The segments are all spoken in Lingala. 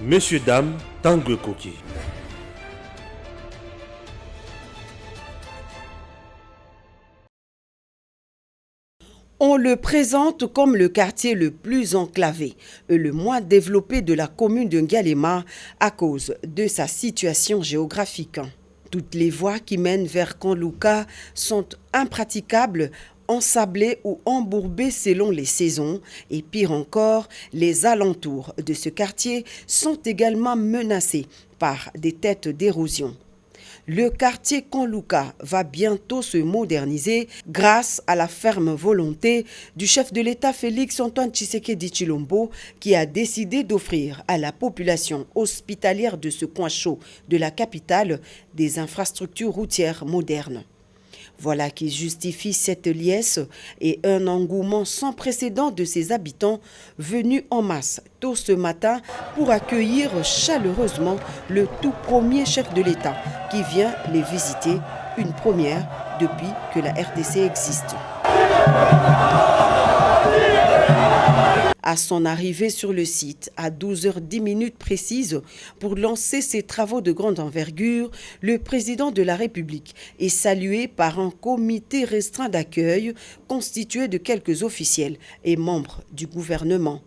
Messieurs, dames, Tangue Koki. On le présente comme le quartier le plus enclavé et le moins développé de la commune de Ngalema à cause de sa situation géographique. Toutes les voies qui mènent vers Kanlouka sont impraticables, ensablées ou embourbées selon les saisons. Et pire encore, les alentours de ce quartier sont également menacés par des têtes d'érosion. Le quartier Kanlouka va bientôt se moderniser grâce à la ferme volonté du chef de l'État Félix-Antoine Tshisekedi Tshilombo qui a décidé d'offrir à la population hospitalière de ce coin chaud de la capitale des infrastructures routières modernes. Voilà qui justifie cette liesse et un engouement sans précédent de ses habitants venus en masse tôt ce matin pour accueillir chaleureusement le tout premier chef de l'État qui vient les visiter, une première depuis que la RDC existe. À son arrivée sur le site, à 12h10 précises, pour lancer ses travaux de grande envergure, le président de la République est salué par un comité restreint d'accueil constitué de quelques officiels et membres du gouvernement.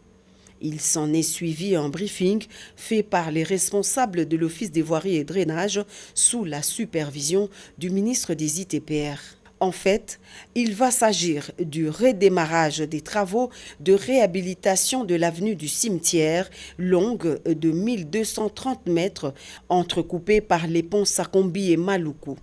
Il s'en est suivi un briefing fait par les responsables de l'Office des voiries et drainage sous la supervision du ministre des ITPR. En fait, il va s'agir du redémarrage des travaux de réhabilitation de l'avenue du cimetière, longue de 1230 mètres, entrecoupée par les ponts Sakombi et Maluku.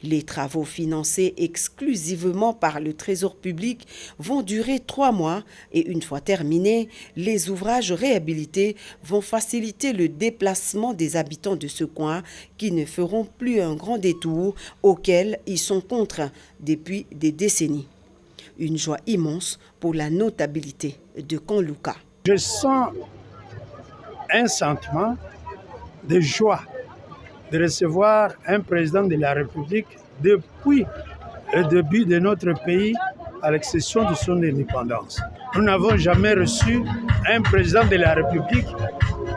Les travaux financés exclusivement par le Trésor public vont durer 3 mois et une fois terminés, les ouvrages réhabilités vont faciliter le déplacement des habitants de ce coin qui ne feront plus un grand détour auquel ils sont contraints depuis des décennies. Une joie immense pour la notabilité de Kanlouka. Je sens un sentiment de joie de recevoir un président de la République depuis le début de notre pays, à l'exception de son indépendance. Nous n'avons jamais reçu un président de la République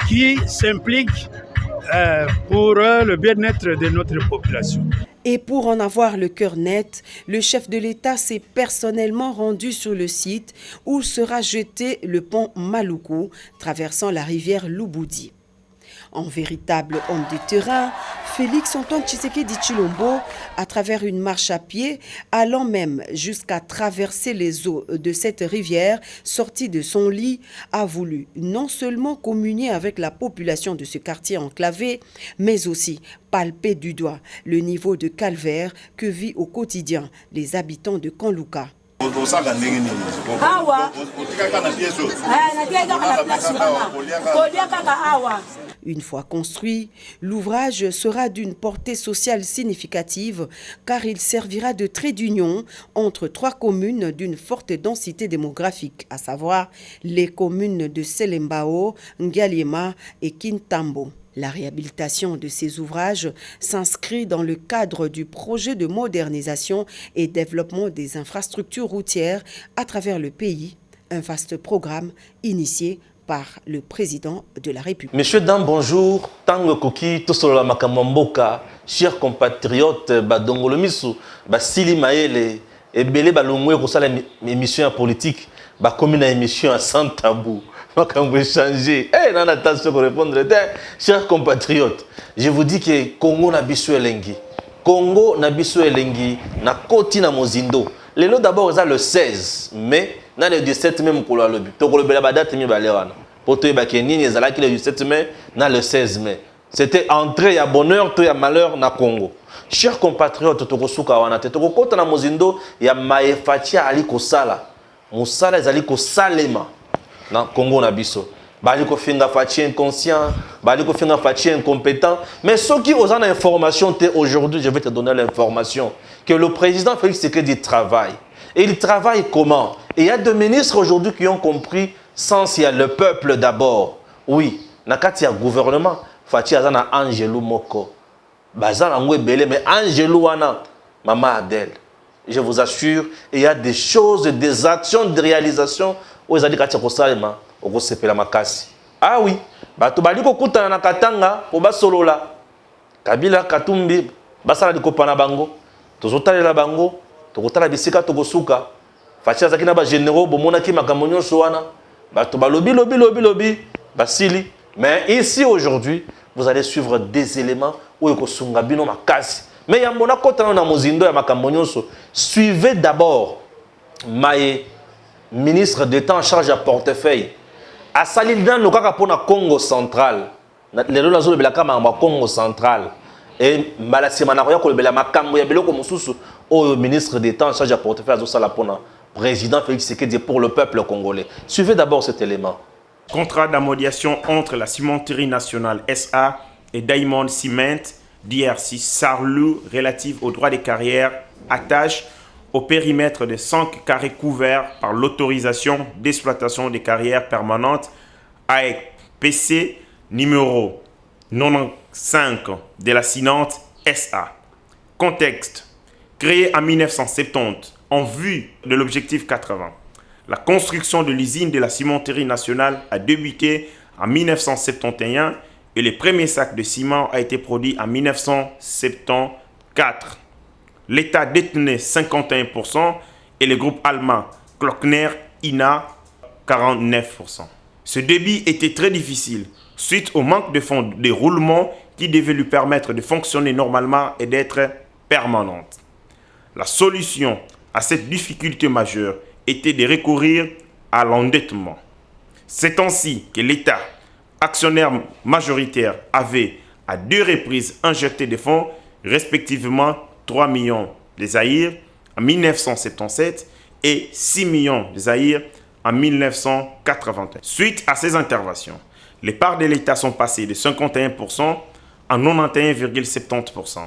qui s'implique pour le bien-être de notre population. Et pour en avoir le cœur net, le chef de l'État s'est personnellement rendu sur le site où sera jeté le pont Maluku, traversant la rivière Lubudi. En véritable homme de terrain, Félix-Antoine Tshisekedi Tshilombo, à travers une marche à pied, allant même jusqu'à traverser les eaux de cette rivière, sorti de son lit, a voulu non seulement communier avec la population de ce quartier enclavé, mais aussi palper du doigt le niveau de calvaire que vivent au quotidien les habitants de Kanlouka. Une fois construit, l'ouvrage sera d'une portée sociale significative car il servira de trait d'union entre 3 communes d'une forte densité démographique, à savoir les communes de Selembao, Ngalema et Kintambo. La réhabilitation de ces ouvrages s'inscrit dans le cadre du projet de modernisation et développement des infrastructures routières à travers le pays, un vaste programme initié par le président de la République. Messieurs, dames, bonjour. Tango Koki, Tosolola Makamamboka, chers compatriotes, Badongolomisu, Basili Maele, Ebele Balongwe, Rosala émission politique, commune émission sans tabou. Changer. Attention pour répondre. Chers compatriotes, je vous dis que Congo n'a biso elengi. Congo n'a biso elengi na koti na mozindo. Lelo d'abord ça le 16 mai, na le 17 mai mukolo alobi. To kolobela ba date mi balewana. Poto e ba kenini ezalaki le 17 mai na le 16 mai. C'était entrée ya bonheur to ya malheur na Congo. Chers compatriotes, to kosuka wana te to kokota na mozindo ya maefatia ali kosala. Musala ezali kosalema. Dans Congo na biso bali ko finga fachi inconscient bali ko finga fachi incompétent mais ceux qui ont information aujourd'hui je vais te donner l'information que le président Félix Tshisekedi travaille et il travaille comment et il y a deux ministres aujourd'hui qui ont compris sans il y a le peuple d'abord oui na kati ya gouvernement fachi azana Angelou moko bazana ngwe belé mais Angelou wana maman Adèle je vous assure il y a des choses des actions de réalisation aux adikati kosalema okosepela makasi Ah oui, bato bali kokutana na Katanga po basolola. Kabila Katumbi basala dikopa na bango. Tozotalela bango, tokotala bisika tokosuka. Fachi azaki na ba généraux bomona ki makambo nyonso wana. Bato lobi basili. Mais ici aujourd'hui, vous allez suivre des éléments où ekosunga bino makasi. Mais yambona kota na mozindo ya makambo nyonso. Suivez d'abord Maye, ministre d'État en charge à portefeuille. A Salidan le kaka pona Congo central. Les lois zo belaka ma Congo central. Et malasima na koya ko bela makambo ya beloko mususu au ministre d'État en charge à portefeuille azo sala pona président Félix Tshisekedi pour le peuple congolais. Suivez d'abord cet élément. Contrat d'amodiation entre la cimenterie nationale SA et Diamond Cement DRC Sarlou relative aux droits des carrières attache au périmètre de 5 carrés couverts par l'autorisation d'exploitation des carrières permanentes AEPC numéro 95 de la Sinante SA. Contexte. Créé en 1970 en vue de l'objectif 80. La construction de l'usine de la cimenterie nationale a débuté en 1971 et le premier sac de ciment a été produit en 1974. L'État détenait 51% et le groupe allemand Klockner INA 49%. Ce débit était très difficile suite au manque de fonds de roulement qui devait lui permettre de fonctionner normalement et d'être permanente. La solution à cette difficulté majeure était de recourir à l'endettement. C'est ainsi que l'État, actionnaire majoritaire, avait à 2 reprises injecté des fonds, respectivement 3 millions de zaïrs en 1977 et 6 millions de zaïrs en 1981. Suite à ces interventions, les parts de l'État sont passées de 51% à 91,70%.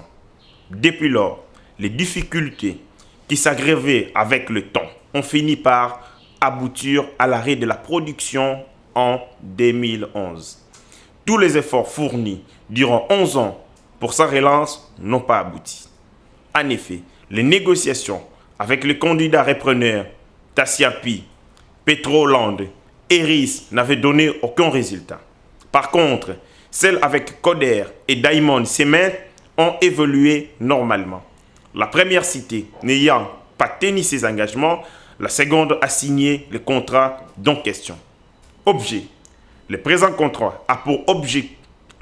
Depuis lors, les difficultés qui s'aggravaient avec le temps ont fini par aboutir à l'arrêt de la production en 2011. Tous les efforts fournis durant 11 ans pour sa relance n'ont pas abouti. En effet, les négociations avec les candidats repreneurs Tassiapi, Petroland, Eris n'avaient donné aucun résultat. Par contre, celles avec Coder et Diamond Cement ont évolué normalement. La première citée n'ayant pas tenu ses engagements, la seconde a signé le contrat en question. Objet. Le présent contrat a pour objet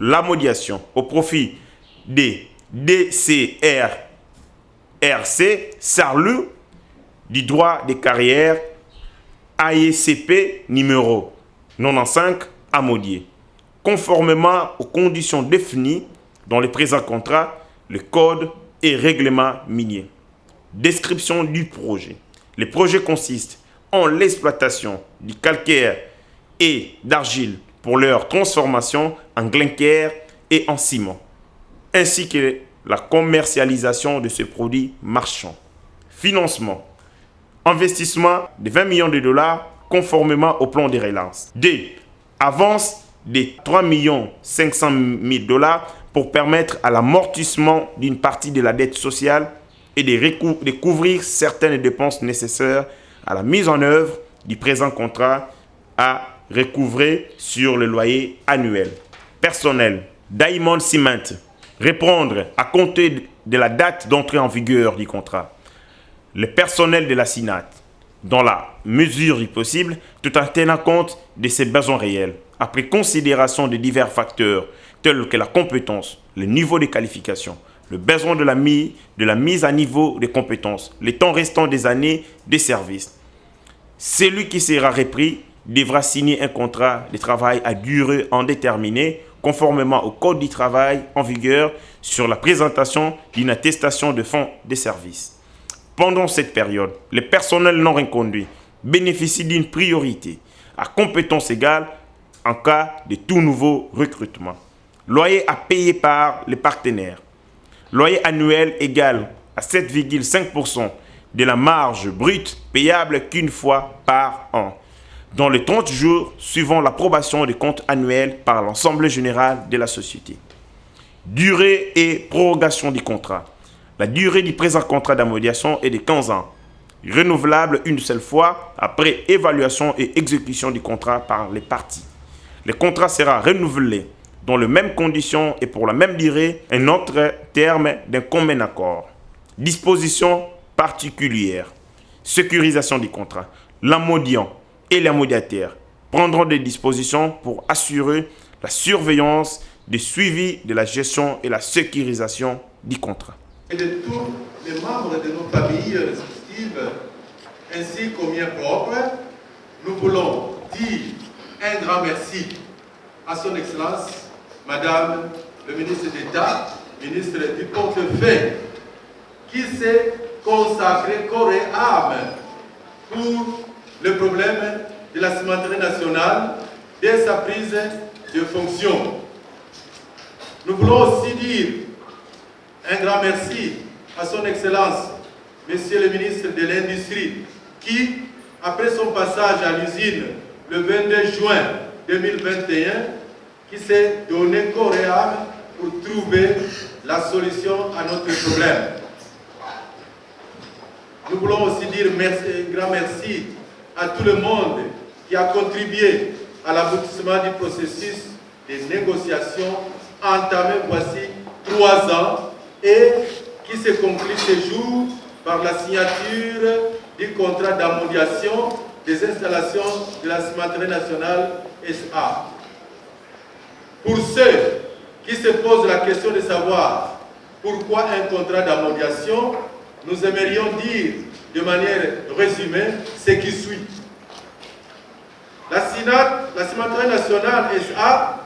l'amodiation au profit des DCRRC Sarlou du droit des carrières AECP numéro 95 amodié, conformément aux conditions définies dans le présent contrat, le code et règlement minier. Description du projet. Le projet consiste en l'exploitation du calcaire et d'argile pour leur transformation en clinker et en ciment, ainsi que la commercialisation de ce produit marchand. Financement. Investissement de 20 millions de dollars conformément au plan de relance. D. Avance de 3 500 000 dollars pour permettre à l'amortissement d'une partie de la dette sociale et de couvrir certaines dépenses nécessaires à la mise en œuvre du présent contrat à recouvrer sur le loyer annuel. Personnel. Diamond Cement. Répondre à compter de la date d'entrée en vigueur du contrat. Le personnel de la SINAT, dans la mesure du possible, tout en tenant compte de ses besoins réels, après considération de divers facteurs tels que la compétence, le niveau de qualification, le besoin de la mise à niveau des compétences, le temps restant des années de service. Celui qui sera repris devra signer un contrat de travail à durée indéterminée conformément au Code du travail en vigueur sur la présentation d'une attestation de fonds de service. Pendant cette période, le personnel non reconduit bénéficie d'une priorité à compétences égales en cas de tout nouveau recrutement. Loyer à payer par les partenaires. Loyer annuel égal à 7,5% de la marge brute payable qu'une fois par an, dans les 30 jours suivant l'approbation des comptes annuels par l'Assemblée générale de la société. Durée et prorogation du contrat. La durée du présent contrat d'amodiation est de 15 ans, renouvelable une seule fois après évaluation et exécution du contrat par les parties. le contrat sera renouvelé dans les mêmes conditions et pour la même durée, un autre terme d'un commun accord. Dispositions particulières. Sécurisation du contrat. L'amodiant et l'amodiataire prendront des dispositions pour assurer la surveillance, le suivi de la gestion et la sécurisation du contrat. Et de tous les membres de nos familles respectives, ainsi qu'aux miens propres, nous voulons dire un grand merci à son Excellence, Madame le ministre d'État, ministre du Portefeuille, qui s'est consacré corps et âme pour le problème de la cimenterie nationale dès sa prise de fonction. Nous voulons aussi dire un grand merci à son Excellence, Monsieur le ministre de l'Industrie, qui, après son passage à l'usine le 22 juin 2021, qui s'est donné corps et âme pour trouver la solution à notre problème. Nous voulons aussi dire un grand merci à tout le monde qui a contribué à l'aboutissement du processus de négociation entamé voici 3 ans et qui se conclut ce jour par la signature du contrat d'amodiation des installations de la cimenterie nationale SA. Pour ceux qui se posent la question de savoir pourquoi un contrat d'amodiation, nous aimerions dire de manière résumée ce qui suit. La cimenterie nationale SA,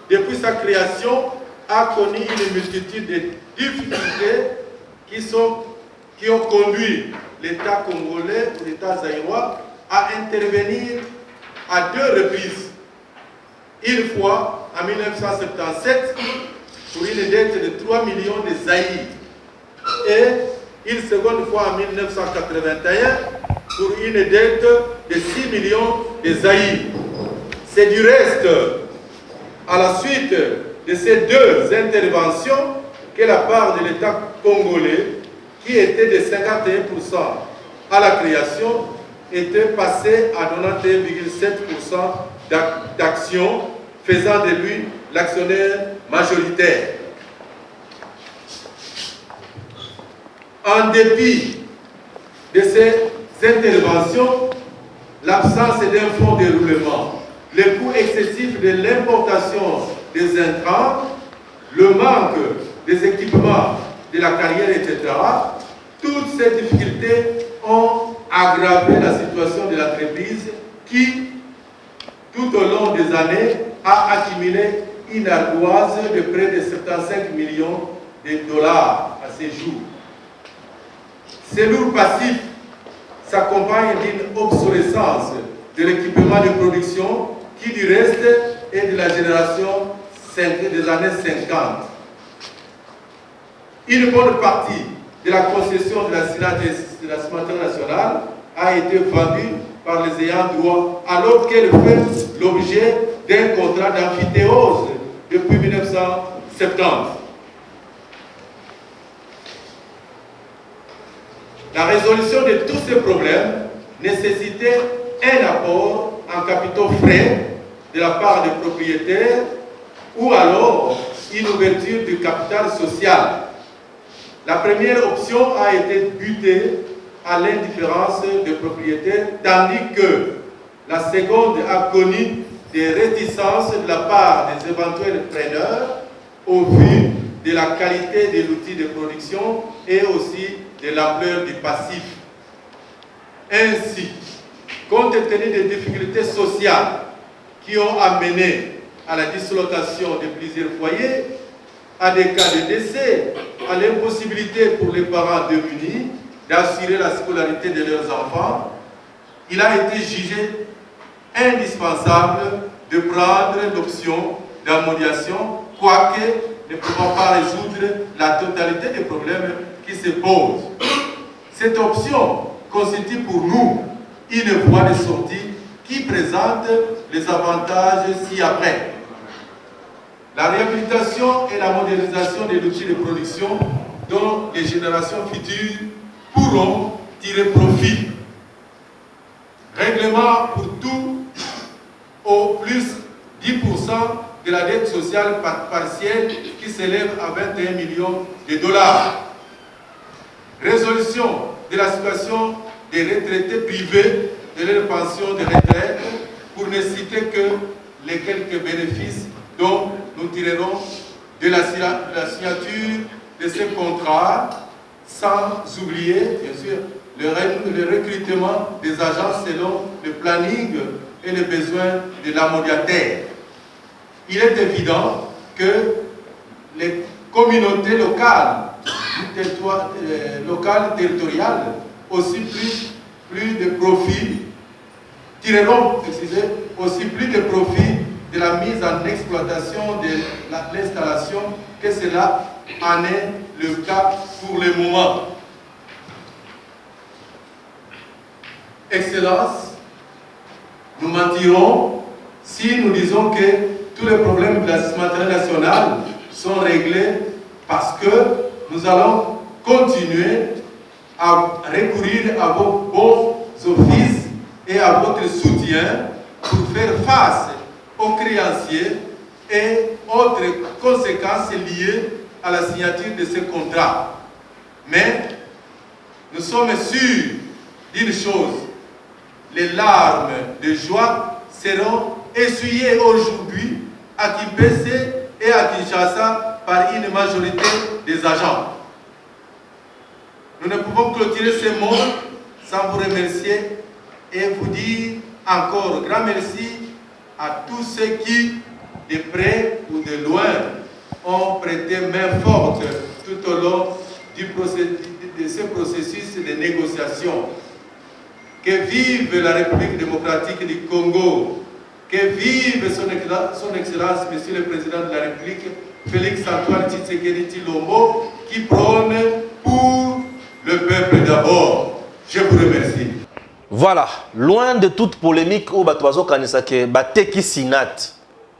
depuis sa création, a connu une multitude de difficultés qui ont conduit l'État congolais ou l'État zaïrois à intervenir à 2 reprises. Une fois en 1977 pour une dette de 3 millions de zaïrs et une seconde fois en 1981 pour une dette de 6 millions de zaïrs. C'est du reste, à la suite de ces 2 interventions, que la part de l'État congolais, qui était de 51% à la création, était passée à 91,7% d'actions, faisant de lui l'actionnaire majoritaire. En dépit de ces interventions, l'absence d'un fonds de roulement, le coût excessif de l'importation des intrants, le manque des équipements de la carrière, etc., toutes ces difficultés ont aggravé la situation de l'entreprise qui, tout au long des années, a accumulé une ardoise de près de 75 millions de dollars à ce jour. Ces lourds passifs s'accompagnent d'une obsolescence de l'équipement de production qui, du reste, est de la génération des années 50. Une bonne partie de la concession de la cimenterie nationale a été vendue par les ayants droit, alors qu'elle fait l'objet d'un contrat d'amphithéose depuis 1970. La résolution de tous ces problèmes nécessitait un apport en capitaux frais de la part des propriétaires ou alors une ouverture du capital social. La première option a été butée à l'indifférence des propriétaires, tandis que la seconde a connu des réticences de la part des éventuels preneurs au vu de la qualité de l'outil de production et aussi de l'ampleur du passif. Ainsi, compte tenu des difficultés sociales qui ont amené à la dislocation de plusieurs foyers, à des cas de décès, à l'impossibilité pour les parents démunis d'assurer la scolarité de leurs enfants, il a été jugé indispensable de prendre l'option d'amodiation, quoique ne pouvant pas résoudre la totalité des problèmes qui se posent. Cette option constitue pour nous une voie de sortie qui présente les avantages ci-après. La réhabilitation et la modernisation des outils de production dont les générations futures pourront tirer profit. Règlement pour tout au plus 10% de la dette sociale partielle qui s'élève à 21 millions de dollars. Résolution de la situation des retraités privés de leur pension de retraite, pour ne citer que les quelques bénéfices dont nous tirerons de la signature de ces contrats, sans oublier, bien sûr, le recrutement des agents selon le planning et les besoins de la mandataire. Il est évident que les communautés locales, territoriales, aussi plus de profit, tireront aussi plus de profit de la mise en exploitation de l'installation que cela en est le cas pour le moment. Excellence, nous mentirons si nous disons que tous les problèmes de l'assistance internationale sont réglés, parce que nous allons continuer à recourir à vos bons offices et à votre soutien pour faire face aux créanciers et autres conséquences liées à la signature de ce contrat. Mais nous sommes sûrs d'une chose: les larmes de joie seront essuyées aujourd'hui à Kipese et à Kinshasa par une majorité des agents. Nous ne pouvons clôturer ce mots sans vous remercier et vous dire encore grand merci à tous ceux qui, de près ou de loin, ont prêté main forte tout au long de ce processus de négociation. Que vive la République démocratique du Congo, que vive son Excellence, Monsieur le Président de la République, Félix-Antoine Tshisekedi Tshilombo, qui prône pour le peuple d'abord. Je vous remercie. Voilà, loin de toute polémique, au Batoazo Kanisake, Bateki Sinat.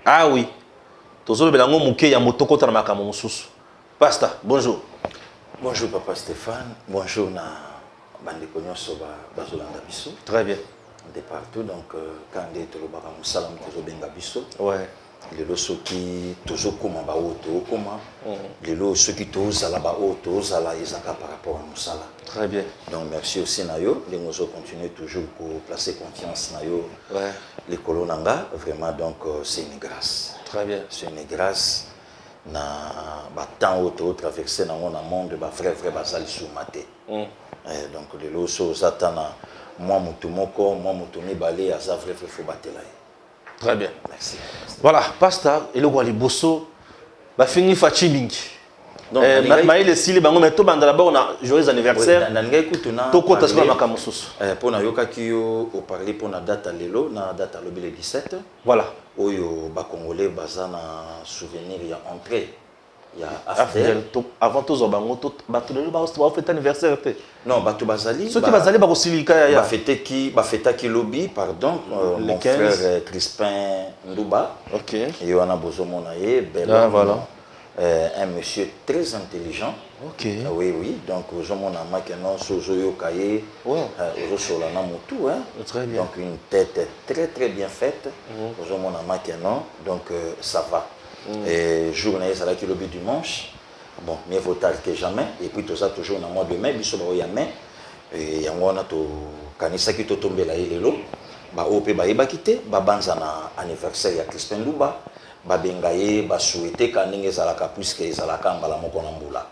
Ah oui, Tozo Belango Mouké Yamotoko Taramaka Moussus. Pasta, bonjour. Bonjour Papa Stéphane, bonjour na Bandeko Nyonso Bazolanda Biso. Très bien. De partout, donc quand on est Tolobaka Moussalam Tozo Benga Biso. Ouais. Les lots qui Tozo Koma Baoto Koma. Les lots qui Tozo Zala Baoto Zala Isaka par rapport à Moussala. Très bien. Donc merci aussi Nayo. Les Mozo continuent toujours pour placer confiance Nayo. Ouais. Les Kolonanga, vraiment donc c'est une grâce. Très bien. C'est une grâce. Na temps auto traversé dans mon monde vrai basali sous maté. Donc les loso zatana moi mutumoko moi mutumi balé à vrai faut batela. Très bien. Merci. Voilà, pasta et le Wali Bosso ba fini fachimingi. Donc maïle sili bango mais to banda d'abord on a joyeux anniversaire. Na nga écoutuna to kota sala makamususu. Pour na yoka kiyo au parler pour na date lelo na date le 17. Voilà. Oyo ba congolais bazana souvenir ya entrée. Il y a after avant tous bango tout batulelo ba fête anniversaire. Non, batu bazali. Ceux qui bazali ba kosilika ya. Ba fêta ki lobby pardon mon frère Crispin Ndouba. OK. Et on a besoin mon aïe bel. Ah voilà. Un monsieur très intelligent. OK. Oui oui, donc je mon ama kenon sozo yokaye. Ouais. Ozo na mutu hein. Très bien. Donc une tête très bien faite. Je mon ama kenon donc ça va. Et journée ça là qui lobby dimanche. Bon, mieux vaut tard que jamais. Et puis tout ça toujours dans le mois de mai, biso ba mai. Et yango na to kanisa ki to tombela elelo. Ba OP ba ebakite, ba banza na anniversaire ya Crispin Luba. Ba bengaye ba souhaiter kaninge zalaka puisque zalaka mbala moko na mbula.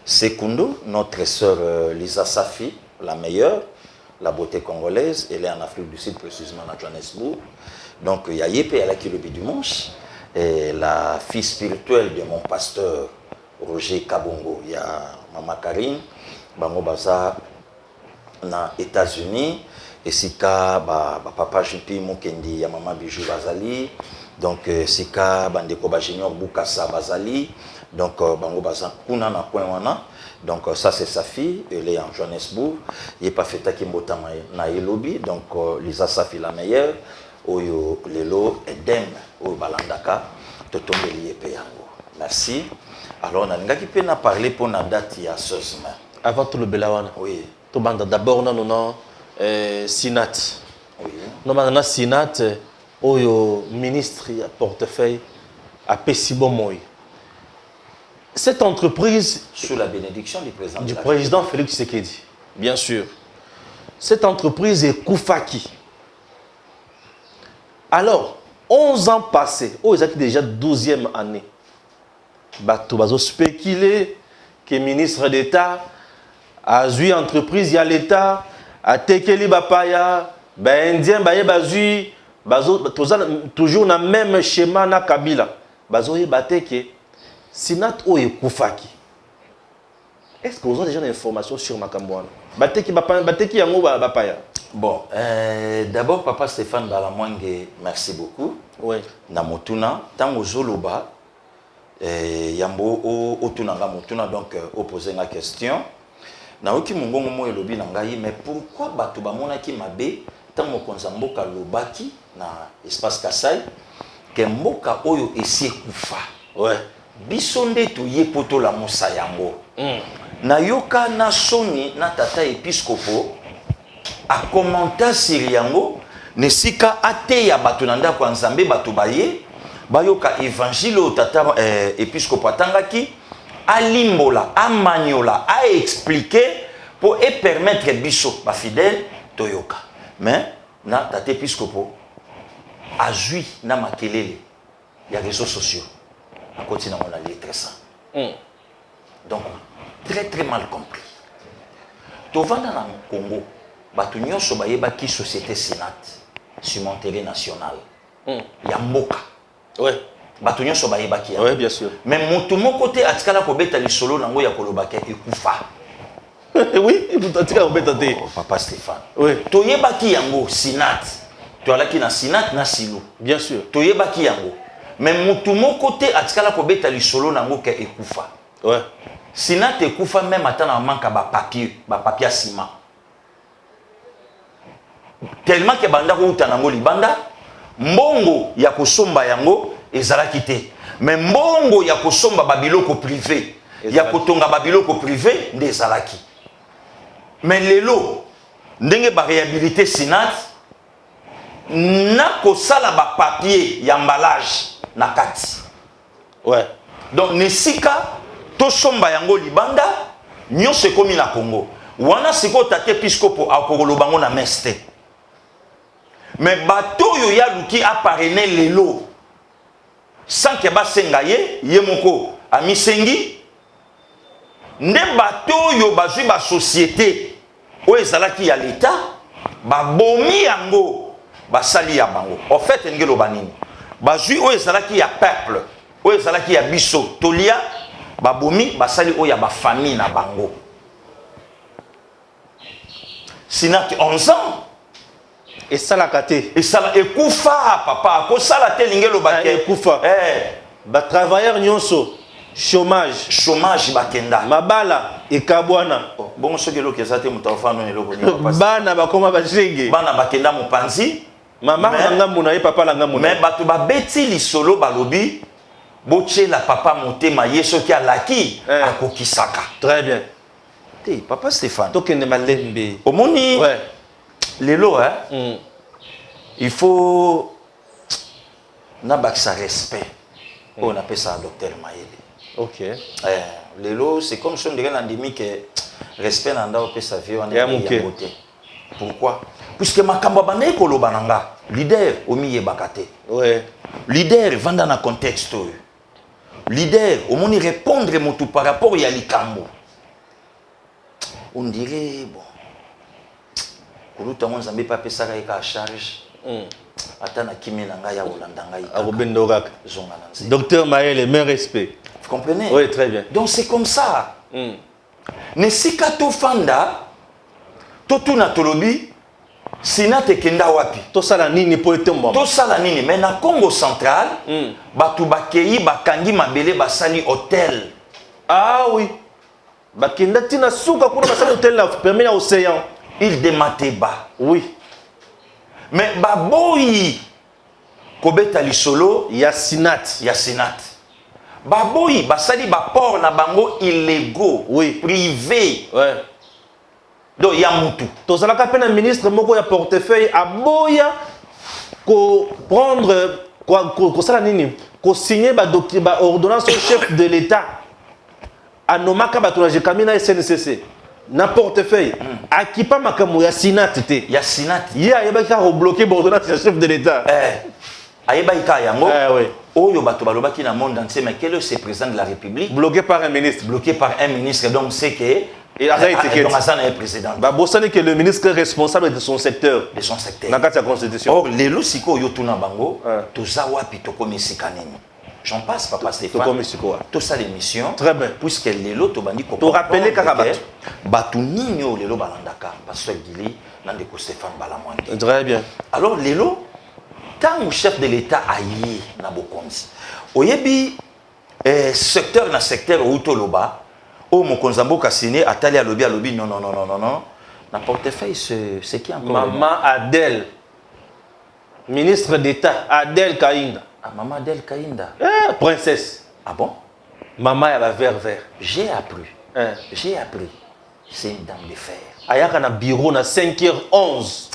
Secundo, notre sœur Lisa Safi, la meilleure, la beauté congolaise, elle est en Afrique du Sud précisément à Johannesburg. Donc il y a Yépé à la qui le dimanche. Et la fille spirituelle de mon pasteur Roger Kabongo, il y a Maman Karine, Bango Baza na États-Unis, et Sika Papa Jupi Mokendi, il y a Maman Bijou Bazali, donc Sika Bandeko Bajunior Bukasa Bazali, donc Bango Baza Kuna na Kouenwana, donc ça c'est sa fille, elle est en Johannesburg, il n'est pas fait Takimota na Elobi, donc Lisa Safi la meilleure, Oyo Lelo Edem, Oyo Balandaka, Totombeli et Peyango. Merci. Alors, on a parlé pour la date il y a 16 mois. Avant tout le Belawana. Oui. Tout banda d'abord on a Sinat. Oui. Nous avons Sinat Oyo ministre à portefeuille à Pessibomoy. Cette entreprise Sous la bénédiction du président Félix Tshisekedi, bien sûr. Cette entreprise est Koufaki. Alors, 11 ans passés, ils ont déjà 12e année. Bato bazo spéculer que ministre d'État a eu entreprise, il y a l'État, a tekeli bapaya, indien baye bazui, bazo toujours dans le même schéma na Kabila. Bazo bateke Sinat oye Koufaki. Est-ce que vous avez déjà des informations sur Makambouana? Bateki yango bapaya. Bon, d'abord, Papa Stéphane Balamwange, merci beaucoup. Oui. Namotuna, tango zoloba, yambo otunanga motuna, donc opposer la question. Naoki mungongo mo elobi nangai, mais pourquoi batu bamona ki mabe, tango konza mboka lobaki na espace Kasai, ke mboka oyo esi kufa. Ouais. Bisonde to ye poto la musa yango. Na yoka na soni na tata episkopo a commenter sur yango nesika ate ya batu nanda kwa nzambe batu baye bayoka évangile o tata episkopo atangaki alimbola amanyola a expliquer pour et permettre biso ba fidèle toyoka mais na tata episkopo azui na makelele ya réseaux sociaux à continuer on a lettre ça donc très très mal compris tovanda na Congo batu nyonso bayeba ki société Sinat sur mon terrain national ya mboka ouais batu nyonso bayeba ki ouais bien sûr mais moto moko te atikala kobeta lisolo nango ya kolobaka ekufa oui tout atikala kobeta te Papa Stéphane oui toyeba ki yango Sinat toalaki na Sinat na Silu bien sûr toyeba ki yango mais moto moko te atikala kobeta lisolo nango ke ekufa ouais Sinat ekufa même atana manka ba papier ciment tellement que banda ko utanango libanda mbongo ya kosomba yango ezalaki te mais mbongo ya kosomba babiloko privé ya kotonga babiloko privé nde ezalaki mais lelo ndenge ba réhabiliter Sinat na kosala ba papier ya emballage na kati ouais donc nesika to somba yango libanda nyonso ekomi na Congo wana siko tate episkopo akokolo bango na meste mais bato yo ya luki aparené lelo sans que basenga ye moko amisengi nde bato yo bazwi ba société o ezalaki ya l'état babomi yango basali ya bango en fait ngelo banini bazwi o ezalaki ya peuple o ezalaki ya biso tolia babomi basali o ya ba famille na bango Sinat 11 ans et ça la kate et ça ekufa papa ko sala te lingelo ba ekufa ba travailleur nyonso chômage bakenda mabala ekabwana bongo soki eloko ezate mutafano eloko ni papa bana bakoma bajenge bana bakenda mopanzi mama na ngambu na ye papa la ngambu mais bato babeti lisolo balobi bochela papa motema yeso ki alaki akokisaka très bien te papa Stéphane tokende malembe omoni ouais lelo il faut n'abaksa respect on appelle ça docteur Mayele ok lelo c'est comme si on dirait l'endémique respect nanda opé sa vie on est beauté pourquoi puisque makambo bande koloba nanga leader omiye bakate ouais leader vanda na contexte leader omoni répondre motu par rapport ya likambo on dirait bon kuluta mwanza mbe pa pesa ka charge atana kimi na ngai ya olanda ngai akobendo kaka zonga na nzi docteur Mayele mes respects vous comprenez oui très bien donc c'est comme ça nesika to fanda to tuna tolobi Sinat ekenda wapi to sala nini po etembo to sala nini mais na Congo central batu bakei bakangi mabele basali hôtel ah oui bakenda tina suka kuna basali hôtel na permis na océan il Demateba oui mais baboyi kobeta lisolo ya Sinat baboyi basali ba port na bango illégaux oui privé ouais donc ya mutu tozalaka pe na ministre moko ya portefeuille aboya prendre ça nini ko signer ba ordonnance au chef de l'État anomaka batonaje kamina SNCC na portefeuille akipa makamu ya Sinat te ya Sinat ya yebaka ko bloquer ordonnance du chef de l'État ayeba ika yango oui oyo bato balobaki na monde entier mais quel est ce président de la République bloqué par un ministre donc c'est que et donc Azana est président ba bosani que le ministre est responsable de son secteur na kati ya constitution or lelo siko yo tuna bango toza wapi tokomisika nini j'en passe papa Stéphane tout ça l'émission très bien puisque lelo tobandi ko to rappeler kaka batu nini o lelo balandaka pasteur Gili nandeko Stéphane Balamwandi très bien alors lelo tant chef de l'État ayi na bokonzi oyebi secteur na secteur outoloba o mokonzambo kasine atali alobi non na portefeuille c'est qui encore maman Adèle ministre d'État Adèle Kainda maman Adèle Kainda princesse ah bon maman ya ba vert j'ai appris c'est une dame de fer ayaka na bureau na 5h11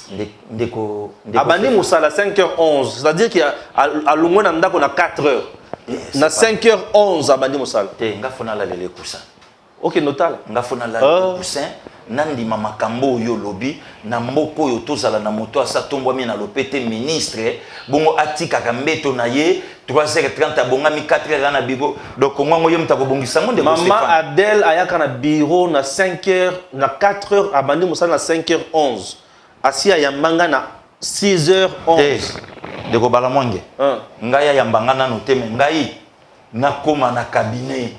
ndeko abandi musala 5h11 c'est-à-dire qu'il a longwe na ndako na 4h na 5h11 abandi musala te ngafona la lele kusa OK notala ngafona la lele kusa nandi mama kambo yo lobi na mboko yo tozala na moto asa tombwami na lopete ministre bongo atika kambeto na ye 3h30 abongami 4h na bigo donc ngwango yo mtako bongisa ngo ndeko Stéphane maman Adèle ayaka na bureau na 5h na 4h abandi musala na 5h11 asia yambanga na 6h11 ndeko Balamwange ngaya yambanga na noteme ngai nakoma na cabinet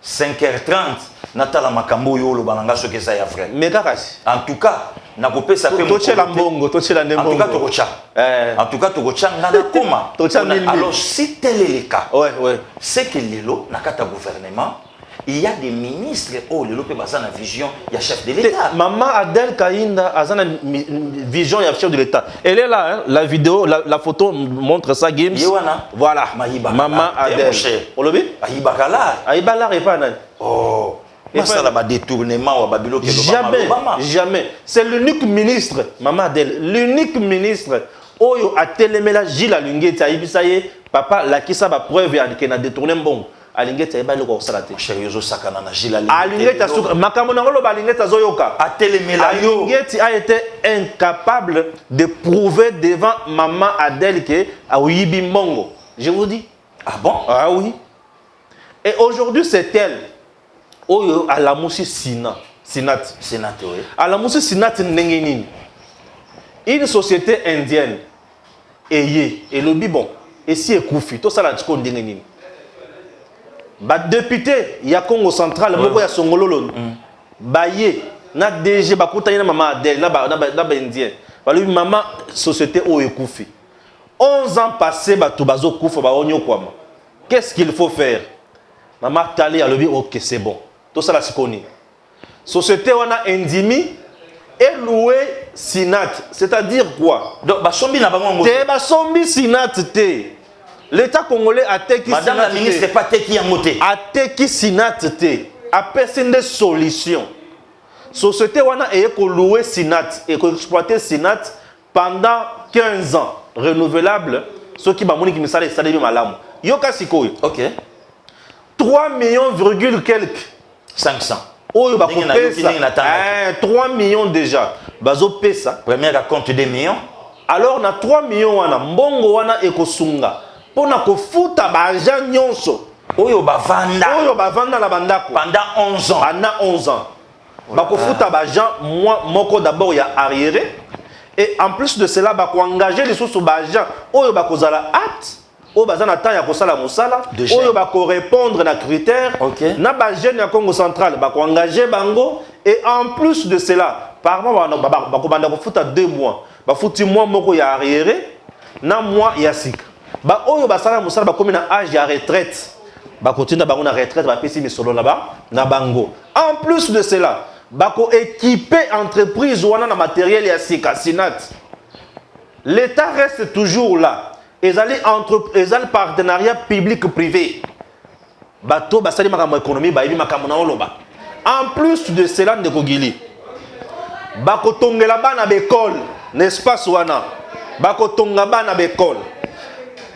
5h30 natala makambo yo lo balanga soki ça ya frère mais kakasi en tout cas nakopesa pe tochela mbongo tochela ndembongo en tout cas tokocha ngana koma alors si tel est le cas ouais c'est que lelo nakata gouvernement il y a des ministres oh lelo pe bazana vision ya chef de l'État maman Adèle Kainda azana vision ya chef de l'État elle est là hein? La vidéo la photo montre ça Games voilà maman Adèle olobi ayibala repana oh ça là détournement wa babilo ke jamais c'est l'unique ministre maman Adèle l'unique ministre oyo atelemela Gilles Alungeti ayibisaye papa lakisa ba preuve ya ke na détourner mbongo Alingeti ayibali ko sala te sérieusement sakana na Gilles Alingeti asuka makambo na ngolo balingeti azoyoka atelemela yo Alingeti a été incapable de prouver devant maman Adèle que ayibi mbongo je vous dis ah bon ah oui et aujourd'hui c'est elle oyo alamusi Sinat oui alamusi Sinat ndenge nini une société indienne et le bon et si ekufi to sala tiko ndenge nini ba député ya Congo central moko ya Songololo baye na DG bakutani na maman Adèle na ba indien balobi maman société oyo ekufi 11 ans passés bato bazo kufa ba onyo kwama qu'est-ce qu'il faut faire maman Tali alobi OK c'est bon tout ça la sikoni société wana endimi et loué Sinat c'est-à-dire quoi donc basombi na bango te basombi Sinat te l'État congolais a teki madame la ministre pas teki yango te a teki Sinat te a personne des solutions société wana eye ko louer Sinat et ko exploiter Sinat pendant 15 ans renouvelable ceux qui ba moni ki misala esala bi malamu yoka sikoyo OK 3 millions virgule quelques 500 oyo bakopesa 3 millions déjà bazo pesa premier compte 2 millions alors na 3 millions wana mbongo wana ekosunga pona kofuta ba agent nyonso oyo bavanda na bandako pendant 11 ans bakofuta ba agent moko d'abord ya arriéré et en plus de cela bako engager les sous ba agent oyo bakozala apte oyo bazana temps ya kosala musala oyo bako répondre na critères na ba jeune ya Congo central bako engager bango et en plus de cela par mois bako banda kofuta 2 mois bafuti mois moko ya arriéré na mois ya sika ba oyo basala musala bakomi na âge ya retraite bakotinda bango na retraite bapesi misolo na bango en plus de cela bako équiper entreprise wana na matériel ya sika Sinat l'État reste toujours là ezali partenariat public privé bato basali makambo économie bayibi makambo na oloba en plus de cela ndeko Gili bako tongela bana l'école n'est-ce pas wana bako tonga bana bekole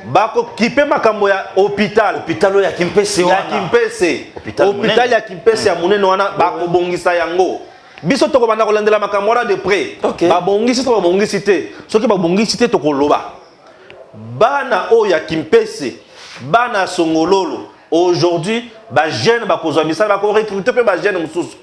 bako kipe makambo ya hôpital ya Kimpese wana ya Kimpese hôpital ya Kimpese ya munene wana bako bongisa yango biso toko banda kolandela makambo wana de près ba bongisi to ba bongisi te soki ba bongisi te toko loba bana o ya Kimpese bana songololo aujourd'hui ba jeune ba kozwa misala ba ko recruter pe ba jeune mususu.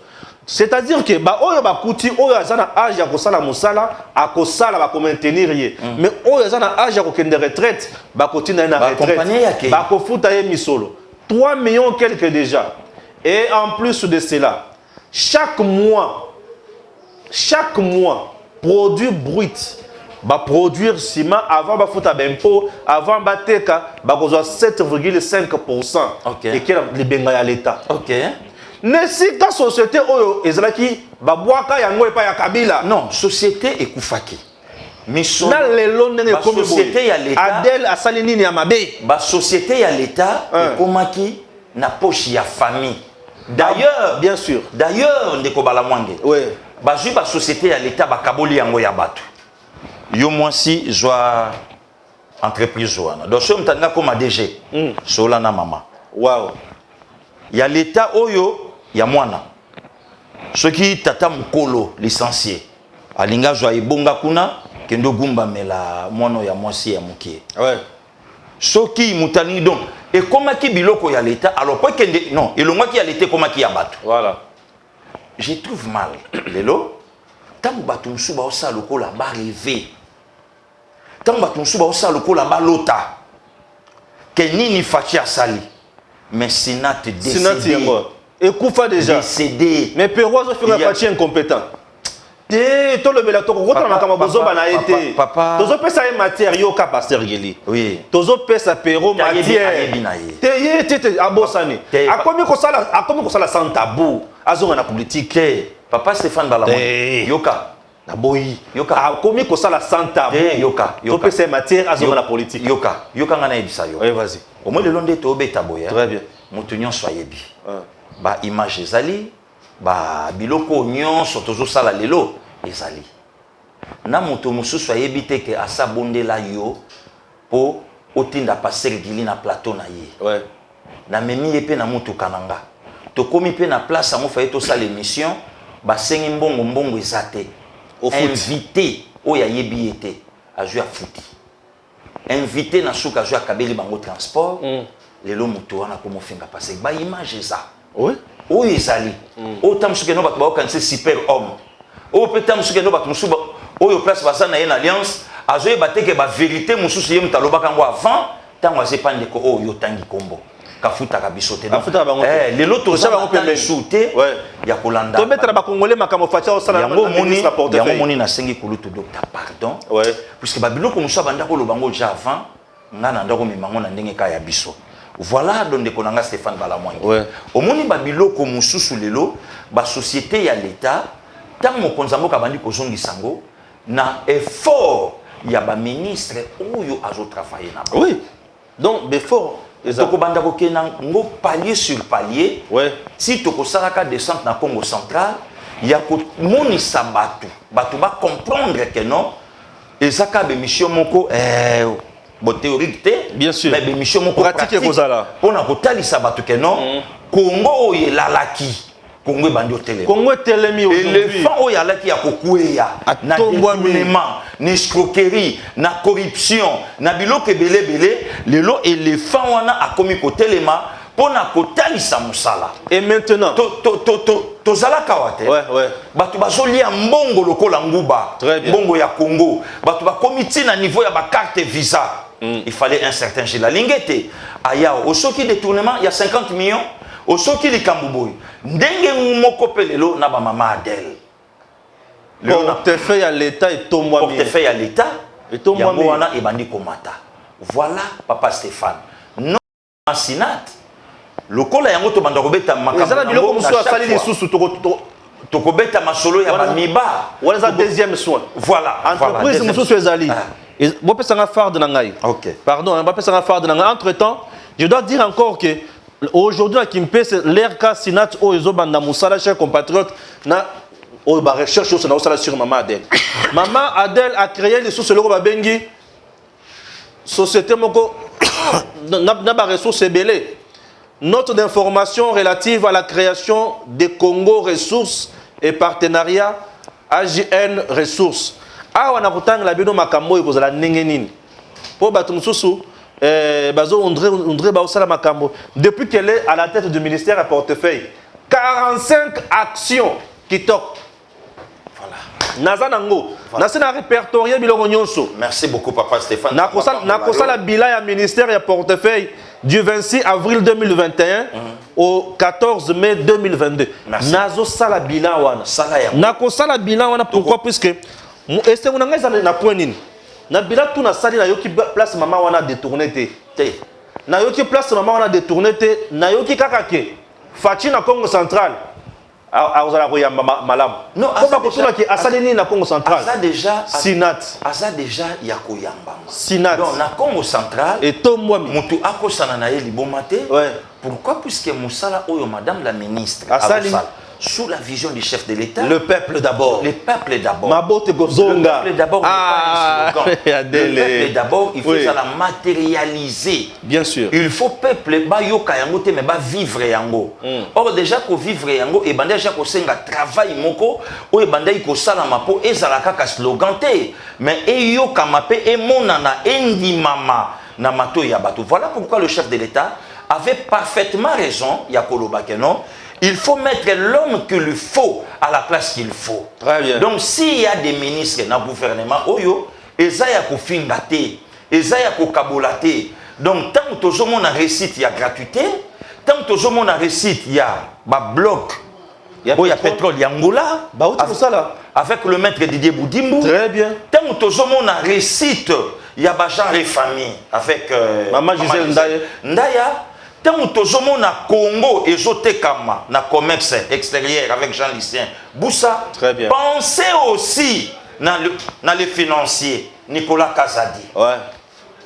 C'est-à-dire que ba oyo ba kuti oyo azana âge ya kosala musala akosala ba ko maintenir ye mais oyo azana âge ya ko kende retraite ba kotina na retraite ba ko futa ye misolo 3 millions quelques déjà et en plus de cela chaque mois produit brut ba produire ciment avant ba futa b'impôt avant ba teka ba kozwa 7,5% et que les benga ya l'état. OK. Nesi ka société oyo ezalaki babwaka yango epa ya Kabila. Non, société ekufaki. Miso na lelo ndenge komi société ya l'état. Adel asali nini ya mabe. Ba société ya l'état ekomaki na poche ya famille. D'ailleurs, bien sûr. D'ailleurs ndeko bala mwange. Oui. Ba ju ba société ya l'état ba kaboli yango ya bato. Yo mwasi joa entreprise wana. Donc so mtanga koma DG. Sola na mama. Wow. Ya l'état oyo ya mwana soki tata mukolo licencié alinga jwa ibonga kuna kendo gumba mela mono ya mwasi ya mukie ouais soki mutani donc et comment ki biloko ya l'état alors quoi kende non elongwa ki ya l'état comment ki ya bato voilà je trouve mal lelo tangu bato msuba osa lokola ba rêver tangu bato msuba osa lokola ba lota ke nini fachi asali mais Sinat décédé. Et Koufa déjà. Décédé. Mais Perrois a fait un parti incompétent. Et tout le bel atto, quand on a comme besoin a été. Papa. Tozo pesa un matériau ka pasteur Geli. Oui. Tozo pesa Perro matière. Te abosani. A combien ko sala sans tabou. Azonga na politique. Papa Stéphane Balamon. Yoka. Na boyi. Yoka. A combien ko sala sans tabou. Yoka. To pesa matière azonga na politique. Yoka. Yoka ngana ebisa yo. Oui, vas-y. Au moins le long de Tobeta boya. Très bien. Mutunyon soyebi. Ba image ezali, ba biloko nyonso tozo sala lelo ezali. Na mutu mususu ayebi te ke asabondela yo po otinda passer gili na plateau na ye. Ouais. Na memi ye pe na mutu kananga. To komi pe na place ngo faye to sala émission, ba sengi mbongo ezate. Invité oya yebi ete a jouer à foot. Invité na suka jouer à kabeli bango transport. Lelo mutu wana komo finga passer ba image ça. Oui. O ezali. O tamsuke no bato ba okanse super homme. O pe tamsuke no bato musuba o yo place basa na ye na alliance azoye bateke ba vérité mususu ye mutaloba kango avant tango azepande ko o yo tangi kombo. Kafuta kabisote. Kafuta bango. Lelo to za bango pe souté. Ya kolanda. To mettre ba congolais makamo fatia o sala yango moni na sengi kulutu docteur pardon. Ouais. Puisque ba biloko musuba banda ko lobango ja avant ngana ndako mimango na ndenge ka ya biso. Voilà donc konanga Stéphane Balamwangi. Ouais. Au moni babiloko mususu lelo ba société ya l'état tant mo konzambo ka bandi kozongi sango na effort ya ba ministre oyo azo travailler na. Oui. Donc before toko banda ko kena ngo palier sur palier. Ouais. Si toko saraka descente na Congo central ya ko moni sabatu batu ba comprendre que non ezaka be mission moko théorique bien sûr mais mission mon pratique kozala on a kotali sabato que non Congo oyelalaki Congo bandi otele Congo telemi aujourd'hui éléphant oyalaki ya kokweya na détournement na escroquerie na corruption na biloko belé lelo éléphant wana akomi kotelema pona kotalisa musala et maintenant tozala kawate ouais batu bazolia mbongo lokola nguba mbongo ya Congo batu bakomi na niveau ya ba carte visa. Il fallait un certain gel. La lingette, aya, au soki détournement, il y a 50 millions. Au soki li kambuboy. Ndenge moko pelelo na ba mama Adel. Portefeuille à l'État et tomboami. Portefeuille à l'État et tomboami. Wana e bandi komata. Voilà papa Stéphane. Non Sinat. Lokola yango to banda kobeta makambo. Ezala biloko musu asali lisusu tokobeta masolo ya bamiba. Wala za deuxième soin. Voilà. Entreprise musu ezali. Moi, je suis phare de Nangaï. Ok. Pardon, je suis phare de Nangaï. Entre-temps, je dois dire encore que aujourd'hui, à Kimpé, c'est l'RK Sinat Oezo Banda Moussala, chers compatriotes, oh bah recherche sur maman Adèle. Maman Adèle a créé les sources le bengi société moko n'a pas ressources belé. Note d'information relative à la création des Congo Ressources et partenariat AGN Ressources. Ah on a pourtant la bino makambo et kozala nengenini. Po batumsusu bazo André Baosala makambo depuis qu'elle est à la tête du ministère à portefeuille 45 actions qui toquent. Voilà. Nazanango. Nasena répertorié bilongo nyonso. Merci beaucoup papa Stéphane. Nakosa la bilan ya ministère et portefeuille du 26 avril 2021 au 14 mai 2022. Nazo sala bilan wana. Nakosa la bilan wana pourquoi puisque est-ce que on a na point nini. Na bilan tout na sali na yoki place maman wana détourné te. Na yoki place maman wana détourné te, na yoki kakake. Fachi na Congo central. Aozala koyamba malam. Non, asalini na Congo central. Asa déjà Sinat. Asa déjà ya koyamba. Sinat. Donc na Congo central et tomwami. Mutu akosana na ye libomate. Ouais. Pourquoi puisque Moussala oyo madame la ministre Asali sous la vision du chef de l'État. Le peuple d'abord. Le peuple d'abord. Mabote Gozonga. Le peuple d'abord. Ah, le peuple d'abord, il faut oui. ça la matérialiser. Bien sûr. Il faut peuple ba yoka yango te mais ba vivre yango. Or déjà ko vivre yango et banda déjà ko senga travail moko o e banda ko sala mapo ezala kaka slogan te mais e yoka mape e monana endi mama na mato ya bato. Voilà pourquoi le chef de l'État avait parfaitement raison ya koloba que non. Il faut mettre l'homme qu'il faut à la place qu'il faut. Très bien. Donc s'il y a des ministres dans le gouvernement, oyo, ezaya ko fingate, ezaya ko kabolate. Donc tant que tout le monde a récite, il y a gratuité. Tant que tout le monde a récite, il y a bloc. Il y a pétrole, il y a Angola. Avec le maître Didier Boudimbo. Très bien. Tant que tout le monde a récite, il y a genre et famille. Avec Maman Gisèle Ndaya. Tant que tout le monde a Congo et Zotekama, na commerce extérieur avec Jean Lucien Boussa. Très bien. Pensez aussi dans les financiers, Nicolas Kazadi. Ouais.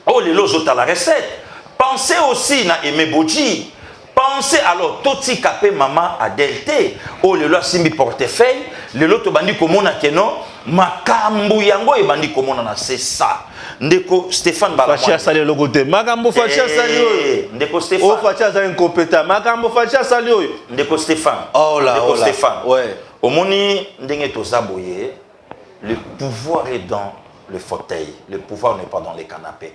Oh, les lots à la recette. Pensez aussi dans Aimé Bodji. Pensez alors, Toti Kapé Maman Adelte. Oh, les lots Simbi portefeuille. Les lots Tobandi Komona Keno. Makambu Yango et Bandi Komona, c'est ça. Ndeko Stéphane Balamouane. Fachia sali le côté. Makambo Fachia sali oyo. Ndeko Stéphane. Oh Fachia sali incompétent. Makambo Fachia sali oyo. Ndeko Stéphane. Oh là, Ndeko Stéphane. Ouais. Omoni ndenge tozaboye, le pouvoir est dans le fauteuil. Le pouvoir n'est pas dans les canapés.